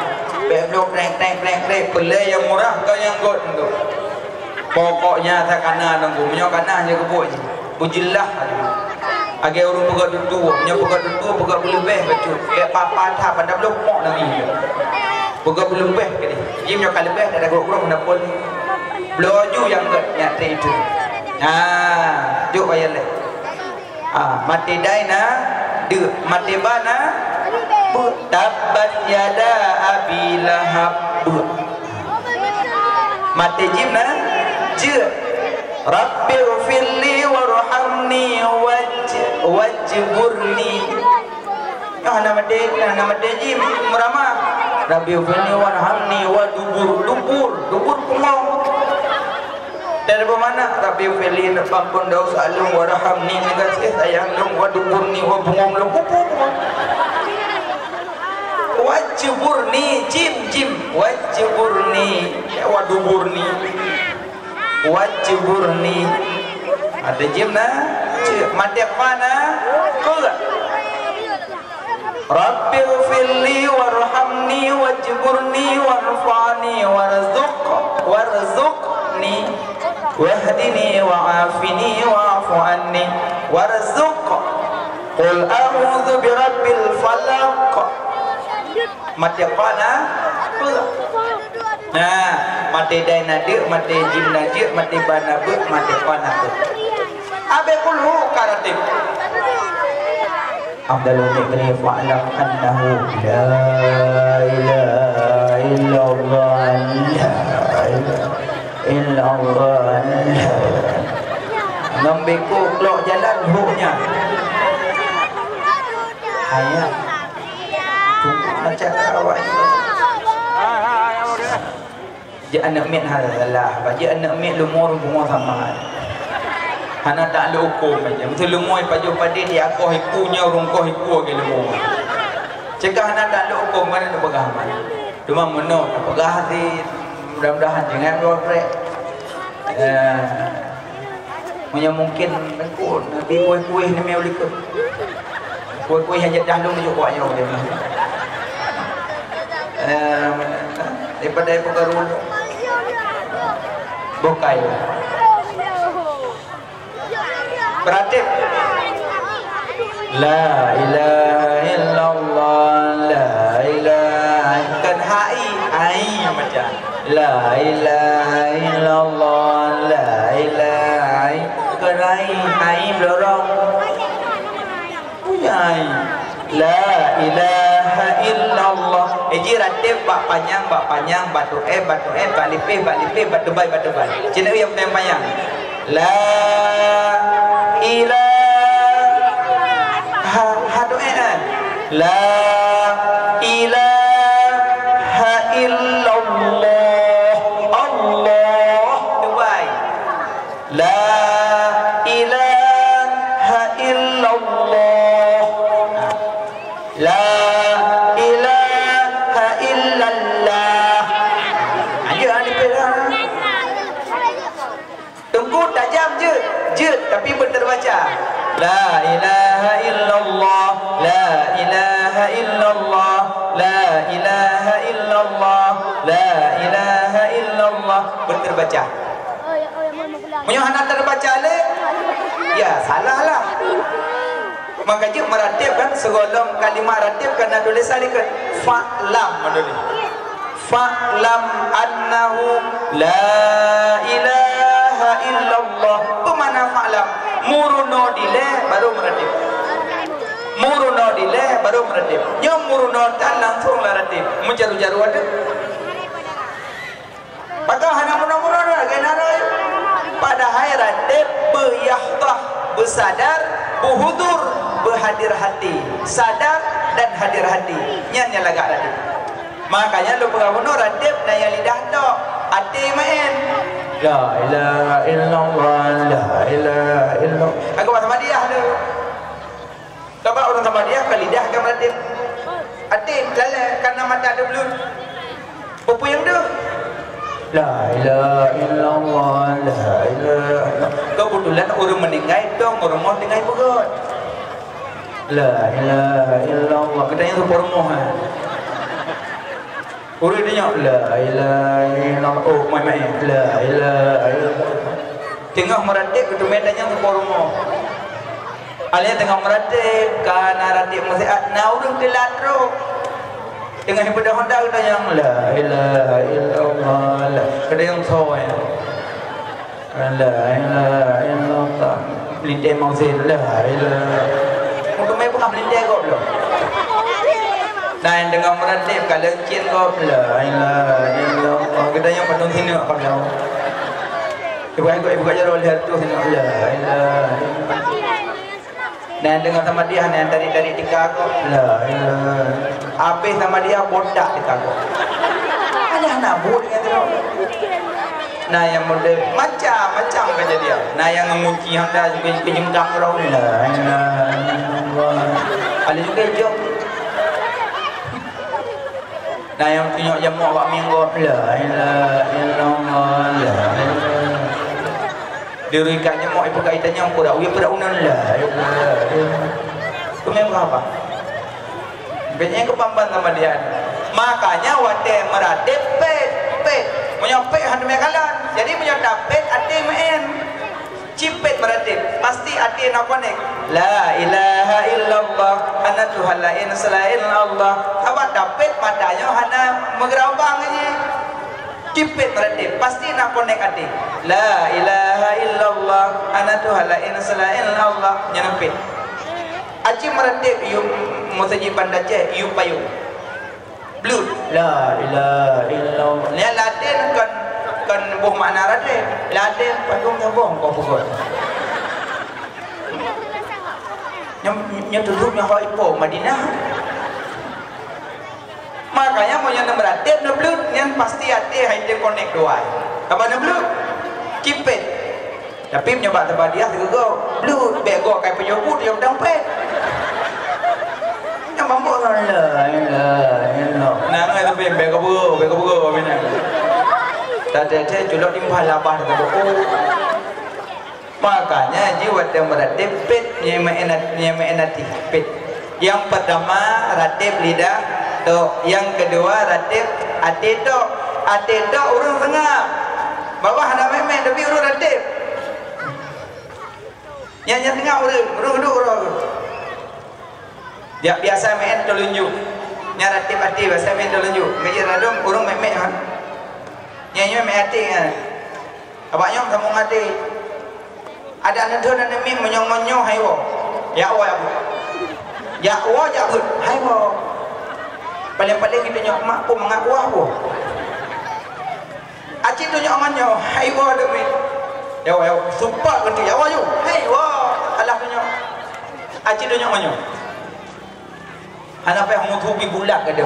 Speaker 1: belok trek pelai yang murah kau yang god tu pokoknya sakana nunggu menyokana aja kebuk pujilah agar orang pegat duduk, pegat berlebih betul. Kayak papa tak pada belum mok lagi. Pegat berlebih ke ni. Dia punya lebih ada kurang nak pun. Beloju yang nyata itu. Juk bayar le. Mati daina, mati bana, tabat yada abi lahab. Mati jimna, Rabbi ghfirli warhamni wajburni. Nama dia ji meramah. Rabbi ghfirli warhamni dubur pengong. Dari mana Rabbi ghfirli ampun dosa alung warhamni kasih sayang lung waduburni wa pengong lung wajburni jim wajburni waduburni wajburni ada jimna mati mana kul Rabbi ghfirli warhamni wajburni warfani warzuqni wahdini wa'afini wa'fu anni warzuq qul a'udzu birabbil falaq mati mana kul mati dai nadik mati jim najik mati banabu mati panabu abe kulhu karatib afdalul dzikri fa'lam annahu la ilaha illallah la ilaha illallah ngambiku kelok jalan huknya ayat macam kawan dia anak mit halalah bagi anak mit lumur bunga sama hana tak ada hukum aja betul lumur paju pada dia akoh ikunya rungkoh iku ke lumur cakap hana tak ada hukum mana nak pegang cuma meno nak pegang hati mudah-mudahan jangan rotrek Punya mungkin aku Nabi kuih-kuih ni mai boleh ikut. Kuih-kuih hajat dahlung ni juga ayo dia. Daripada pengaruh bokai. Beratib. La ilaha illallah, la ilaha kan hai macam la ilaha illallah, la ilaha kan hai belorong punyai la ilaha illallah. Eji ratib bak panjang batu balipe bat debai. Cina yang panjang la ilaha la ilaha illallah Allah debai la ilaha illallah la ilaha illallah. Aja ni pelan. Tunggu tajam je tapi berterbaca. La ilaha illallah, la ilaha illallah, la ilaha illallah, la ilaha illallah berterbaca. Punya anak terbaca le? Ya, salahlah. Maka je meratib kan segolong kalimah ratib kan tulisan ni kan fa'lam maduli. Fa'lam annahu la ilaha illallah. Apa makna fa'lam? Muruno dile baru meratib. Muruno dile baru meratib. Nyom muruno tak langsung meratib. Menjaru-jaru ada. Padahal hanya muruno genara. Pada hari ratib beryahtah, bersadar, berhudur, berhadir hati, sadar dan hadir hati. Nyanya lagak ratib. Makanya lu pengabunuh ratib naya lidah dok, hati main. La ilaha illallah, la ilaha illallah. Aku sama dia tu. Coba orang sama dia ke lidah ke ratib. Hati lala karena mata ada belum. Apa yang tu? La ilaha illallah, la ilaha. Kebetulan orang meninggal dong, orang mau tinggal pegot. La ilaha illallah. Katanya tu pormoh. Orang dia nyok la ilaha illallah. Oh, mai la ilaha illallah. Tengah meratib itu medannya tu pormoh. Alia tengah meratib kana ratib masih na urang telatro. Dengan yang pada Honda kita yang la ilaha illallah la kada yang soy la ilaha illallah linde mau sin la ilaha untuk mai bukan linde kok belum dan dengan meratib kalau cin kok la ilaha illallah kita yang penuh sini kok belum ibu ajar oleh tu sini la ilaha dan dengan sama dia yang dari tiga kok la ilaha habis sama dia bodak tiga kok ada nak buat dengan dia nah yang model macam kejadian nah yang mengunci anda juga pinjam orang la ilaha ada juga jom nah yang tunjuk jamu awak minggu la ilaha illallah la dirikannya mau ibu kaitannya yang pura unan lah itu memang apa biasanya kepampan sama dia makanya wate meratib pet menyopek hantu mekalan jadi menyotapet ati main cipet meratib pasti ati nak connect la ilaha illallah ana tuhan lain selain Allah apa dapet matanya hana megerabang aja cipet meratib pasti nak connect hati la ilaha illallah ana tuhan lain selain Allah nyempit aji meratib yu musajib bandace yu payu blut la ilaha illallah ni latin kan buh makna ratib latin padung nyabong kau pukul nyam duduknya haipo Madinah. Makanya mau yang meratib na blut yang pasti hati haide connect doai. Apa na blut? Cipet. Tapi menyoba tempat dia tego blut bego kai penyobut yang dampet. Yang mampu la ilaha illallah. Nah ngai tu bego mana. Tak tete julok timpah labah dekat oh. Makanya jiwa yang meratib pet nyemenati pet. Yang pertama ratib lidah tu, yang kedua ratib hati tu. Hati tu urang tengah. Bawah ada memen tapi urang ratib. Yang tengah urang duduk urang. Ya biasa memen telunjuk. Nya ratib hati biasa memen telunjuk. Ngaji radom urang memen kan. Nya memen hati kan. Abaknya sambung hati. Ada anak tu dan mi menyong-menyong haiwo. Ya wa ya wa ya but haiwo. Paling-paling kita nyok mak pun mengaku aku. Aci tu nyok manyo haiwo demi. Ya wa super ganti ya wa yo. Haiwo alah tu nyok. Aci tu nyok manyo. Hana pe hang tu pi bulat ke dia.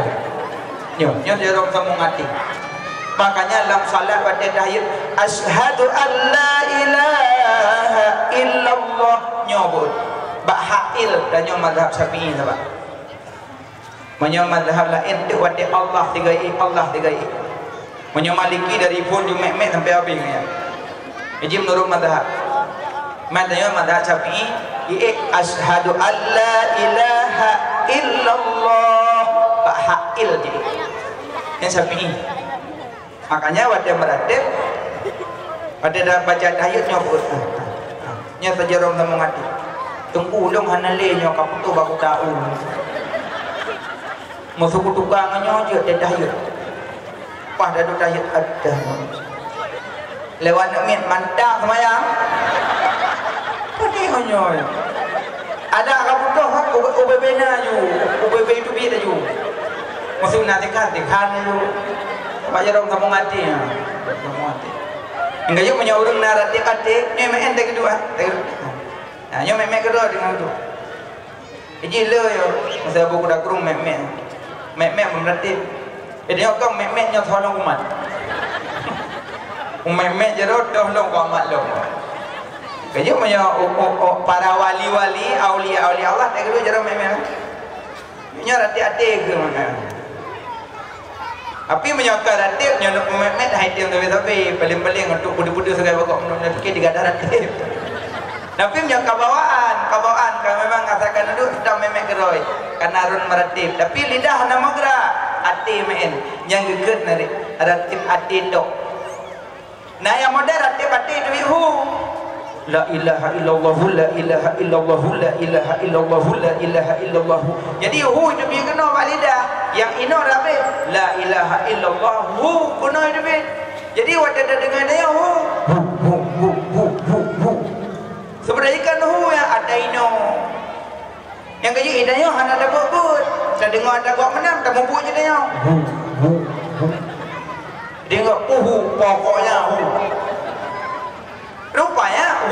Speaker 1: Nyo dia orang sambung hati. Makanya dalam salat pada tahiyat asyhadu an la ilaha illallah nyobot bak hail dan nyom mazhab Syafi'i sahabat. Menyom mazhab lain tu wadi Allah tigai. Menyom Maliki dari pun jumek-mek sampai habis ya. Jadi menurut mazhab. Madanya mazhab Syafi'i asyhadu an la ilaha illallah bak hail dia. Yang Syafi'i. Makanya wadah meratib pada dah baca tahiyat nyobot nya tajarom sama ngati tunggu ulung hanale nyo kaputu baku tahu musuh tukang nyo je dah tahiyat pas dah tahiyat ada lewat min mantap semayang putih nyo ada kaputu hak UBB na ju UBB itu bi ju musuh nanti kan ju Pak Jarong kamu ngati ya. Kamu ngati. Enggak yuk punya urang narati kate, nyemek ente kedua. Nah, nyemek kedua dengan tu. Jadi le yo, masa buku dak kurung memek. Memek berarti dia kau memek nya tolong umat. Memek jero dah long umat long. Kayaknya punya para wali-wali, aulia-aulia Allah tak kedua jero memek. Nya rati-ati ke mana. Tapi menyokar ratib nyonok memet haitim tapi paling-paling untuk budu-budu segai pokok menurut fikir digadah ratib. Tapi menyokar bawaan kalau memang asalkan duduk sudah memet geroi karena arun meratib. Tapi lidah nama gerak hati men yang geget nari ratib hati dok. Nah yang modern ratib hati itu la ilaha illallah la ilaha illallah la ilaha illallah la ilaha illallah. Jadi itu dia kena lidah. Yang ino rabe la ilaha illallah kena itu. Jadi wadah dengan dia sebenarnya kan yang ada ino. Yang kaji idanya hana ada buat. Saya dengar ada buat menang tak mampu je dia. Dia enggak pokoknya rupanya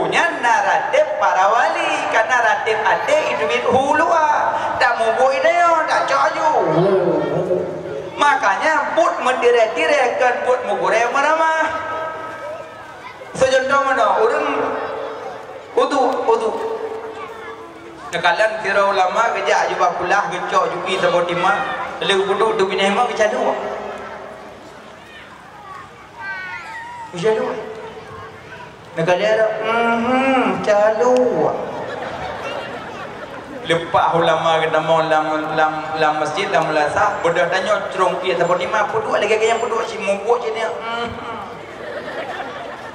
Speaker 1: nya naratib para wali karena ratib ade itu luar tak mau dia tak caju makanya put mendirek-direkkan put mugure meramah sejonto mana orang udu nekalan kira ulama kejak juga pulah gecok juki sabotima lu budu tu bineh mah kecadu negara calu lepas ulama kita mau lam masjid lam lasah bodoh tanya cerong dia tapi di mana pun lagi yang pun si mubuk je dia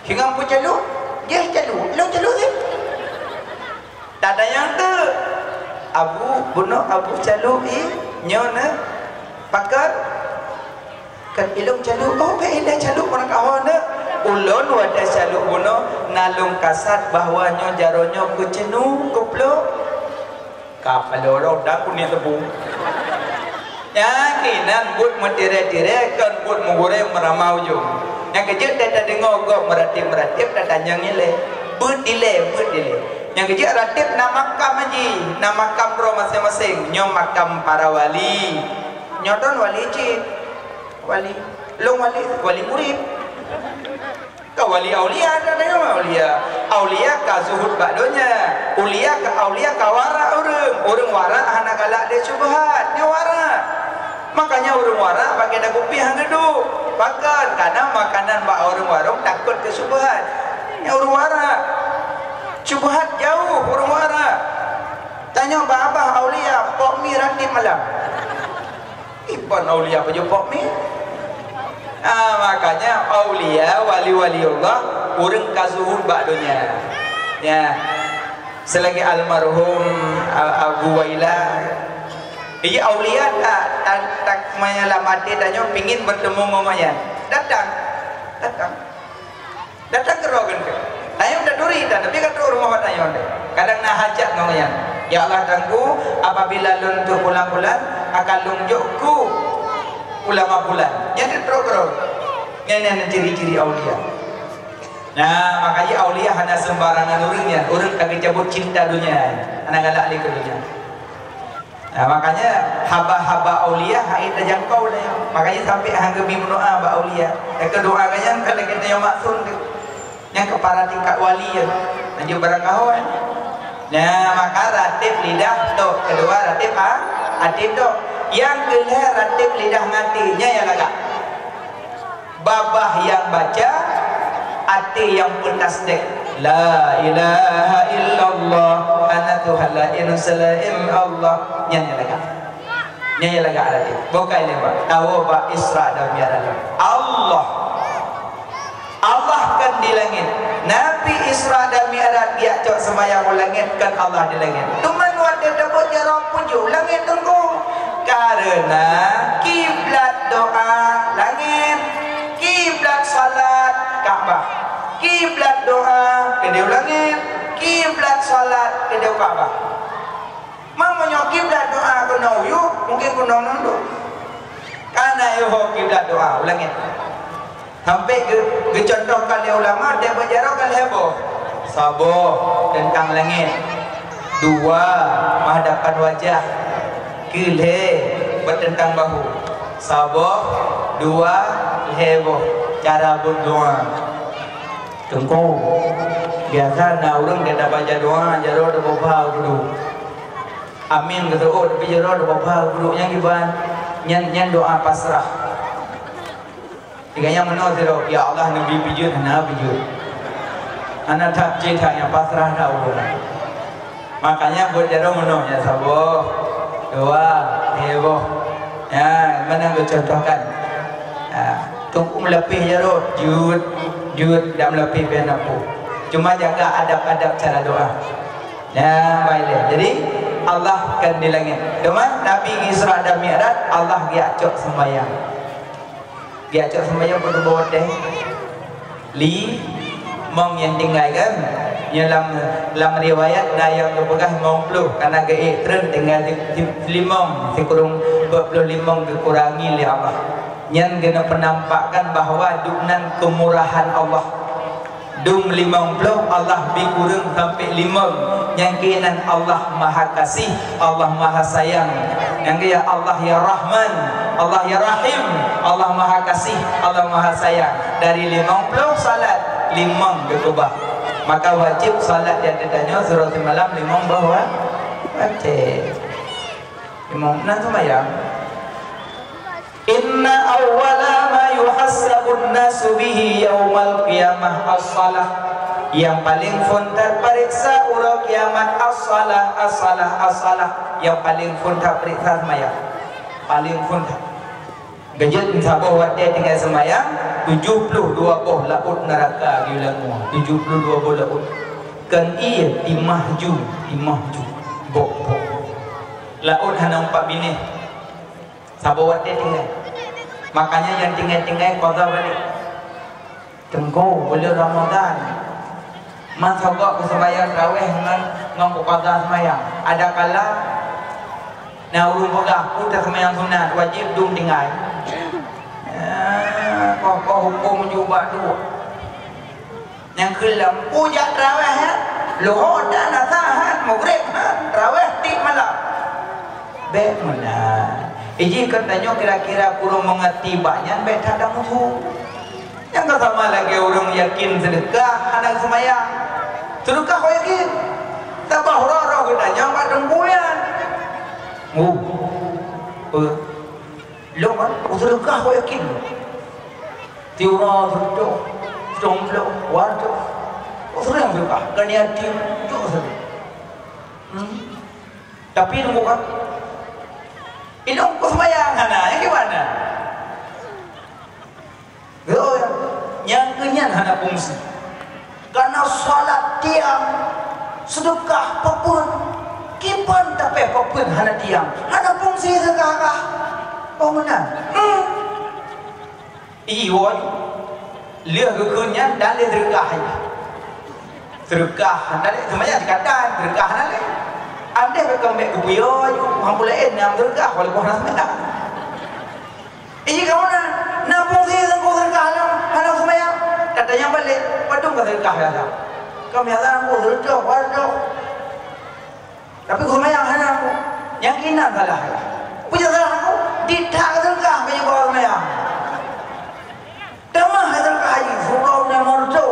Speaker 1: hingga pun calu dia calu lo calu ni tak ada yang tu abu calu nyona pakar kan ilung calu oh ilah calu orang kawan na ulun wadah calu buno nalung kasat bahwanya jaronyo kecenu koplo kapaloro dak punya tebu yakinan buat mentire-tire kan buat mugure meramau jo yang kecil dah dengar gok meratib dah tanya ngile buat dile yang kecil ratib nama makam haji nama makam ro masing-masing nyom makam para wali nyoton wali cik wali long wali murid kau wali aulia ada dengan aulia ka zuhud bakdonya aulia ka wara orang wara hana galak dia subhat nya wara makanya orang wara pakai dah kopi hang geduk makan karena makanan bak warung-warung takut ke syubhat. Yang urung warak syubhat jauh urung warak. Tanya bak abah aulia pok mi ratib malam. Ibon aulia apa je pok mi? Makanya aulia wali-wali Allah urang kazuhud bak dunia. Ya. Selagi almarhum Abu Wailah dia aulia tak menyelamati tanya pingin bertemu mamanya. Datang ke rogan ke. Tanya udah duri dan tapi kata rumah tanya onde. Kadang nak hajat mamanya. Ya Allah tangku apabila lun tu pulang-pulang akan lunjukku ulama bulan. Yang terus Ini ciri-ciri aulia. Nah, makanya aulia hanya sembarangan orangnya. Orang kagak cabut cinta dunia. Anak galak li ke dunia. Nah, makanya haba-haba aulia hai terjangkau dah. Makanya sampai hang gemi berdoa ba aulia. Yang kedua kanya kalau kita yang maksud yang kepala tingkat wali ya. Lanjut barang kawan. Nah, maka ratib lidah tu. Kedua ratib ratib tu. Yang kelih ratib lidah ngatinya ya lagak. Babah yang baca, hati yang pun tasdik. La ilaha illallah ana Tuhan la ilaha Allah. Nyanyi laga ratib. Bukan lewat. Tahu ba Isra dan Mi'raj. Allah kan di langit. Nabi Isra dan Mi'raj dia cok sembahyang langit kan Allah di langit. Tuman wate dapat jarak puju langit tunggu. Karena kiblat doa langit, kiblat salat Ka'bah, kiblat doa kedua langit, kiblat salat kedua Ka'bah. Mamanya kiblat doa kena uyu mungkin kena nundu. Karena yo kiblat doa langit. Sampai ke contoh kali ulama dia berjarah kali heboh. Saboh tentang langit. Dua menghadapkan wajah. Kile bertentang bahu. Saboh dua heboh. Cara berdoa. Tengku. Biasa nak orang dia dah baca doa, jaro dah bapa dulu. Amin kata oh tapi jaro dah bapa dulu yang giban. Nyan doa pasrah. Diganya mana zero ya Allah nabi bijur hana bijur. Anak tak cerita yang pasrah dah urang. Makanya buat jaro mana ya saboh. Dua heboh. Ya, mana contohkan. Tunggu melepih jaro jud dah melepih biar nampu. Cuma jaga adab-adab cara doa. Ya, baiklah. Jadi Allah kan di langit. Cuma Nabi Isra dan Mi'raj Allah giacok sembahyang. Giacok sembahyang pada bawah deh. Li mong yang tinggal kan. Yang dalam riwayat dah yang berpegah 50 karena gaib tren tinggal di 5 sekurang 25 dikurangi oleh Allah. Yang kena penampakkan bahawa dunan kemurahan Allah. Dum 50 Allah bikurang sampai 5. Yang kainan Allah Maha Kasih, Allah Maha Sayang. Yang kaya Allah ya Rahman, Allah ya Rahim, Allah Maha Kasih, Allah Maha Sayang. Dari 50 salat 5 berubah. Maka wajib salat yang ditanya surah malam 5 bahwa wajib. Imam nak sembahyang. Inna awwala ma yuhassabun nasu bihi yaumal qiyamah as-salah. Yang paling fontar periksa urang kiamat as-salah. Yang paling fontar periksa sembahyang. Paling fontar. Gejat sabar wadah tinggal sembahyang 72 boh laut neraka di ulangu 72 boh laut kan ia dimahju boh laut hana 4 bini sabar wadah tinggal. Makanya yang tinggal qada balik tengku boleh Ramadan masa kau sembahyang tarawih dengan qada sembahyang ada kala nah urung pegang aku tak sembahyang sunat wajib dum tinggal. Kau hukum juga tu. Yang kelam puja tarawih lohor dan asahan maghrib tarawih tik malam. Baik mana? Iji katanya kira-kira kurang mengerti banyak baik tak ada musuh. Yang tak sama lagi orang yakin sedekah anak sembahyang. Sedekah kau yakin? Tabah roh katanya mak tempuyan. Lo kan sedekah kau yakin? tiura tu jomblo waduh sering juga kan dia tim juga sering tapi nunggu kan ini kau sembahyang hana yang gimana oh ya yang kenyan hana fungsi karena salat tiang sedekah papun kipan tapi papun hana tiang hana fungsi sedekah oh mana iyo lihat kekunyan dan lihat sedekah nanti semuanya dikatakan sedekah nanti anda bekam bek kuyo hampulain yang sedekah wala ko na semena kamu na fungsi sedekah hana semaya katanya balik padung sedekah ya kami ada aku sedekah waduh tapi semaya hana aku yang kina salah punya salah aku tidak sedekah punya bawa semaya tamah sedekah haji surau na marjo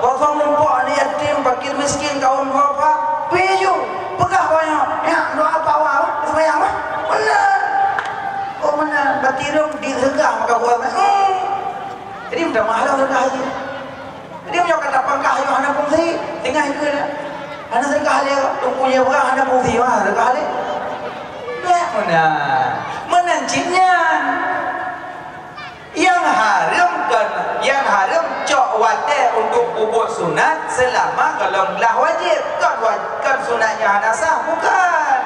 Speaker 1: kosong lupa ni yatim fakir miskin kaum apa piyu pegah banyak ya doa bawah sembahyang mah benar oh benar batirung diregah maka buat jadi udah mahal sedekah haji jadi punya kata pangkah yo hana fungsi tengah itu hana sedekah dia punya berah hana fungsi mah sedekah dia ya benar menancitnya yang haram cok wate untuk kubur sunat selama kalau belah wajib kan sunatnya hana sah bukan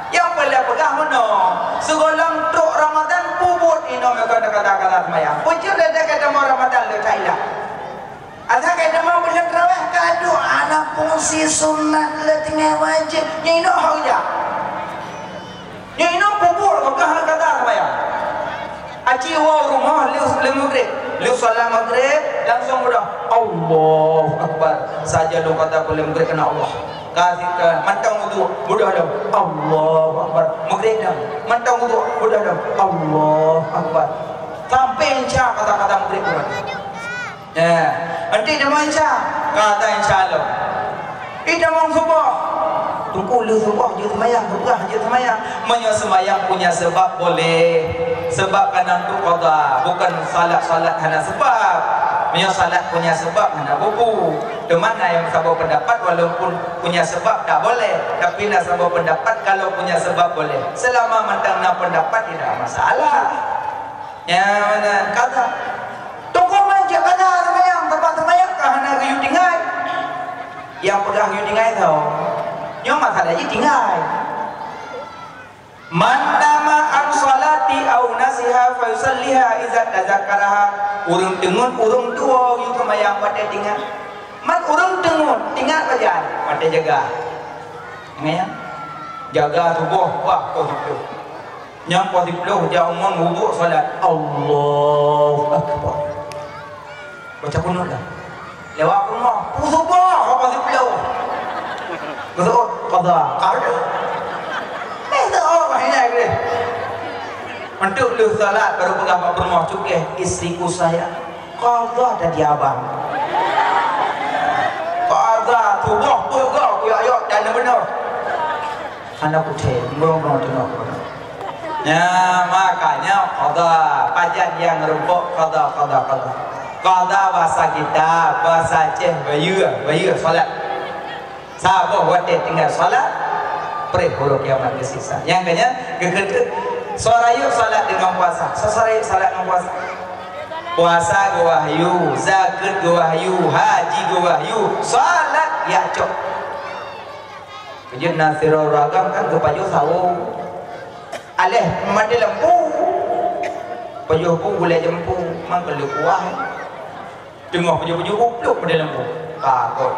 Speaker 1: yang boleh pegang mana segolang tok Ramadan puput ino mereka kata-kata semayang pucuk ada kata mau Ramadan le cailah ada kata mau bulan terawih kado anak fungsi sunat le tinggal wajib nyino hauja nyino puput pegang kata semayang aci wa rumah le maghrib le salat maghrib langsung udah Allahu akbar saja doa kata boleh maghrib kena Allah kasihkan mantang wudu mudah dah Allahu akbar maghrib dah mantang wudu mudah dah Allahu akbar sampai insya kata-kata maghrib tu ya nanti dah insya kata insyaallah ida mau subuh tunggu lu subuh je semayang berkah je semayang menyemayang punya sebab boleh sebab kanan tu qada bukan salat hana sebab salat punya sebab hana buku di mana yang sabau pendapat walaupun punya sebab tak boleh tapi nak sabau pendapat kalau punya sebab boleh selama mentang nak pendapat tidak masalah ya mana kata tunggu manja kata semayang tempat semayang kah hana riu tinggal yang pegang riu tinggal tau yang masalah je tinggal man nama an salati au nasiha fa yusalliha idza tazakkaraha urang dengun urang tua yu semayang pada tinggal man urang dengun tinggal bajan pada jaga ya jaga subuh wah positif yang positif jangan wudu salat Allahu akbar baca kunut dah lewat rumah subuh positif betul qada ada untuk lu salat baru pegang rumah cukeh istriku saya qada tadi abang qada tubuh pegang ya dan benar anak putih ngomong tengok ya makanya qada pajan yang rempok qada bahasa kita bahasa Aceh bayu salat sahabat wate tinggal salat pre-huruf kiamat kesisa yang kanya gegede sorayuk salat dengan puasa sesarayuk salat dengan puasa puasa ke wahyu zakat ke wahyu haji ke wahyu salat ya cok kejut nasirul ragam kan ke pajuh sawu aleh mati lempu pajuh pun boleh jempu mang perlu kuah tengok pajuh-pajuh peluk pada lempu takut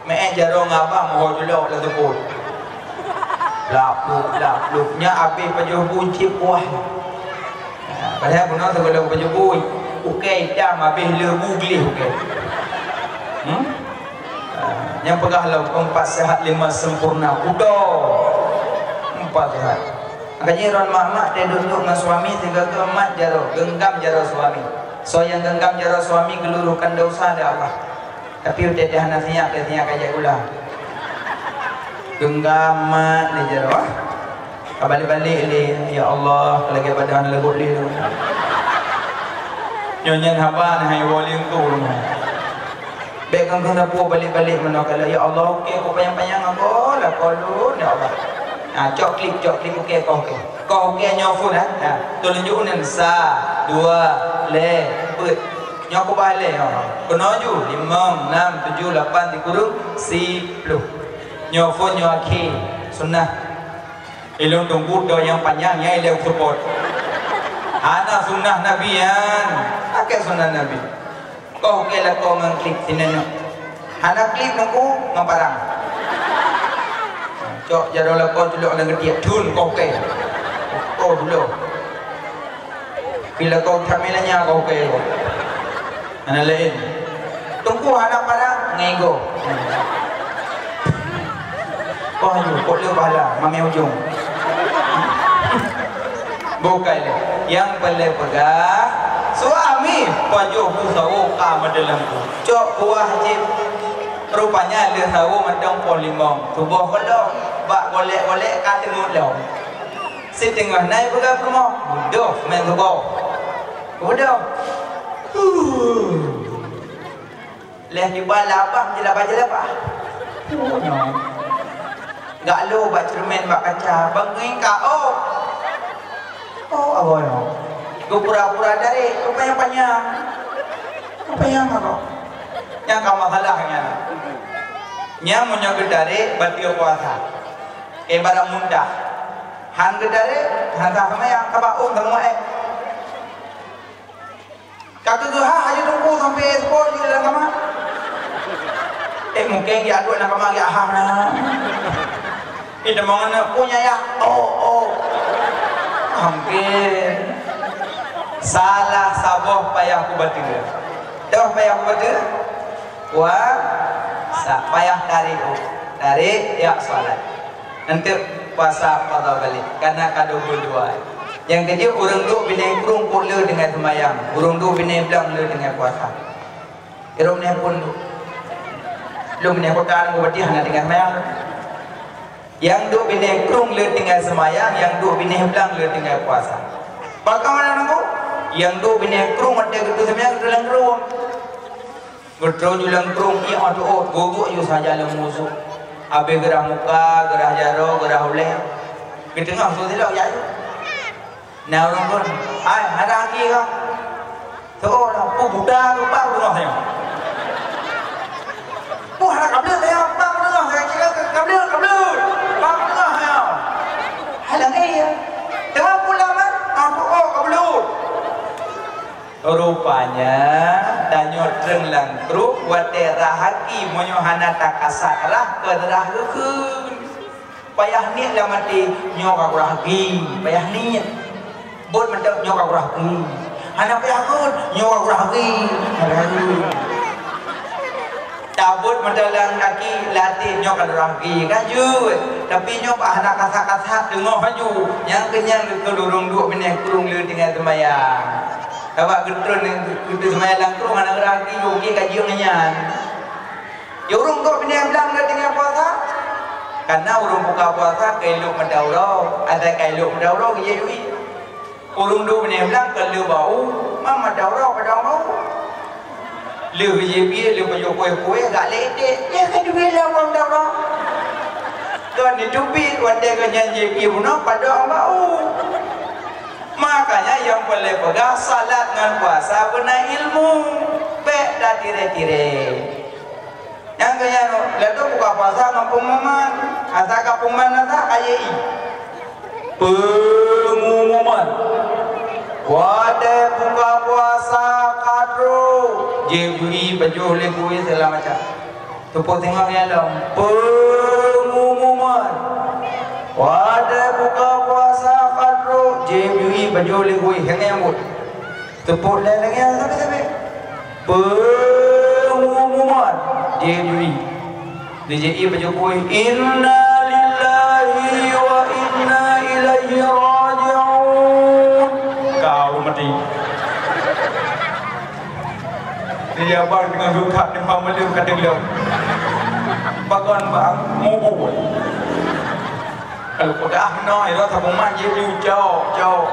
Speaker 1: mek jaro ngabang mau dulu lah tu lapluk-lapluknya habis pajuh bunci kuah padahal guna segala pajuh bunci ukai dam habis lebu glih ukai yang pegah lah 4 sehat 5 sempurna udah 4 sehat makanya Ron Mahmad dia duduk dengan suami 3 kemat jaro genggam jaro suami so yang genggam jaro suami geluruhkan dosa ada Allah tapi udah dah nasihat kajak ulang genggamat ni jero balik-balik ni ya Allah lagi badan legut ni
Speaker 2: nyonya haba hai wali tu baik kan kena pu balik-balik mana kalau ya Allah okey aku panjang-panjang apa lah kalau ya Allah cok klik okey kau okey nyofun tolong jungan 1 2 le put nyok balik kena ju 5 6 7 8 dikurung 10 nyofun nyoki sunnah ilung tunggu do yang panjangnya ilung support ana sunnah nabiyan pakai sunnah nabi kau okey lah kau ngklik sini ana klik nunggu ngamparang cok jadol kau tuluk lang getiak tun kau okey kau dulu bila kau tamilanya kau okey ana lain tunggu ana parang ngego kau ayo kau le bala mami ujung bukan yang boleh pegang suami pajuh sawo ka dalam tu cok buah hajib rupanya le sawo madang polimong tubuh kalau bak golek ka tengok lau setengah naik pegang rumah bodoh main tubuh bodoh leh di bala apa jelah apa gak lo bak cermin bak kaca banging ka apa no gue pura-pura dari apa yang panjang apa yang kau masalahnya nyamunya gedare bati puasa barang mudah han gedare han sama yang kabaun sama kata tu aja tunggu sampai sekolah di dalam kamar mungkin dia aduk dalam kamar dia nah ini mana punya ya hampir salah saboh payah aku baca dah payah aku baca payah dari ya salat nanti puasa pada kali karena kado berdua yang kedua orang tu binai kurung pula dengan semayang orang tu binai belang dengan puasa orang ni pun belum binai kotaan berarti hanya dengan semayang yang duk binai kurung dengan semayang yang duk binai belang dengan puasa bagaimana nunggu yang duk binai kurung ada gitu semayang dalam kurung Gerau julang kerung ia ada gogok you saja dalam musuh. Abe gerah muka, gerah jaro, gerah uleh. Kita tengah tu tidak ya. Nah orang pun, ada lagi kan? Seorang pun budak lupa rumah saya. Pun ada kabel saya, bang rumah saya kira kabel, bang rumah saya. Halang ya. Tengah pulang kan? Aku kabel. Rupanya danyo treng lang truk wate rahaki monyo hana takasat rah kedrah keun payah ni lah mati nyoka rahaki payah ni bot mendak nyoka rahaki hana payah keun nyoka rahaki tabut mendalang kaki latih nyoka rahaki kan ju tapi nyoka hana kasat-kasat dengoh haju yang kenyang kelurung duk meneh kurung le dengan sembahyang awak getron itu semaya langkrung anak lelaki yogi kaji ngenyan. Ya urung kok bini bilang dah dengan puasa. Karena urung buka puasa kailuk mendaurau, ada kailuk mendaurau ke yui. Urung du bini bilang kalau bau, mama daurau mau. Lu yebi lu payo kue gak ledek. Ya kan duit lah orang daurau. Tuan ditupi wande kenyan yebi puno pada bau. Makanya yang boleh pegang salat dengan puasa benar ilmu baik dah tire-tire yang kaya lalu buka puasa dengan pengumuman asal ke pengumuman asal KYI pengumuman wadah buka puasa kadro jebui baju legui segala macam tupuk tengok yang dalam pengumuman wadah buka puasa kadro jebui baju legui yang mut tepuk lagi sampai pengumuman jebui DJI baju kui inna lillahi wa inna ilaihi raji'un kau mati dia bang dengan duka di pamaliu kata beliau bagon bang mau kalau udah no itu tabung maju jauh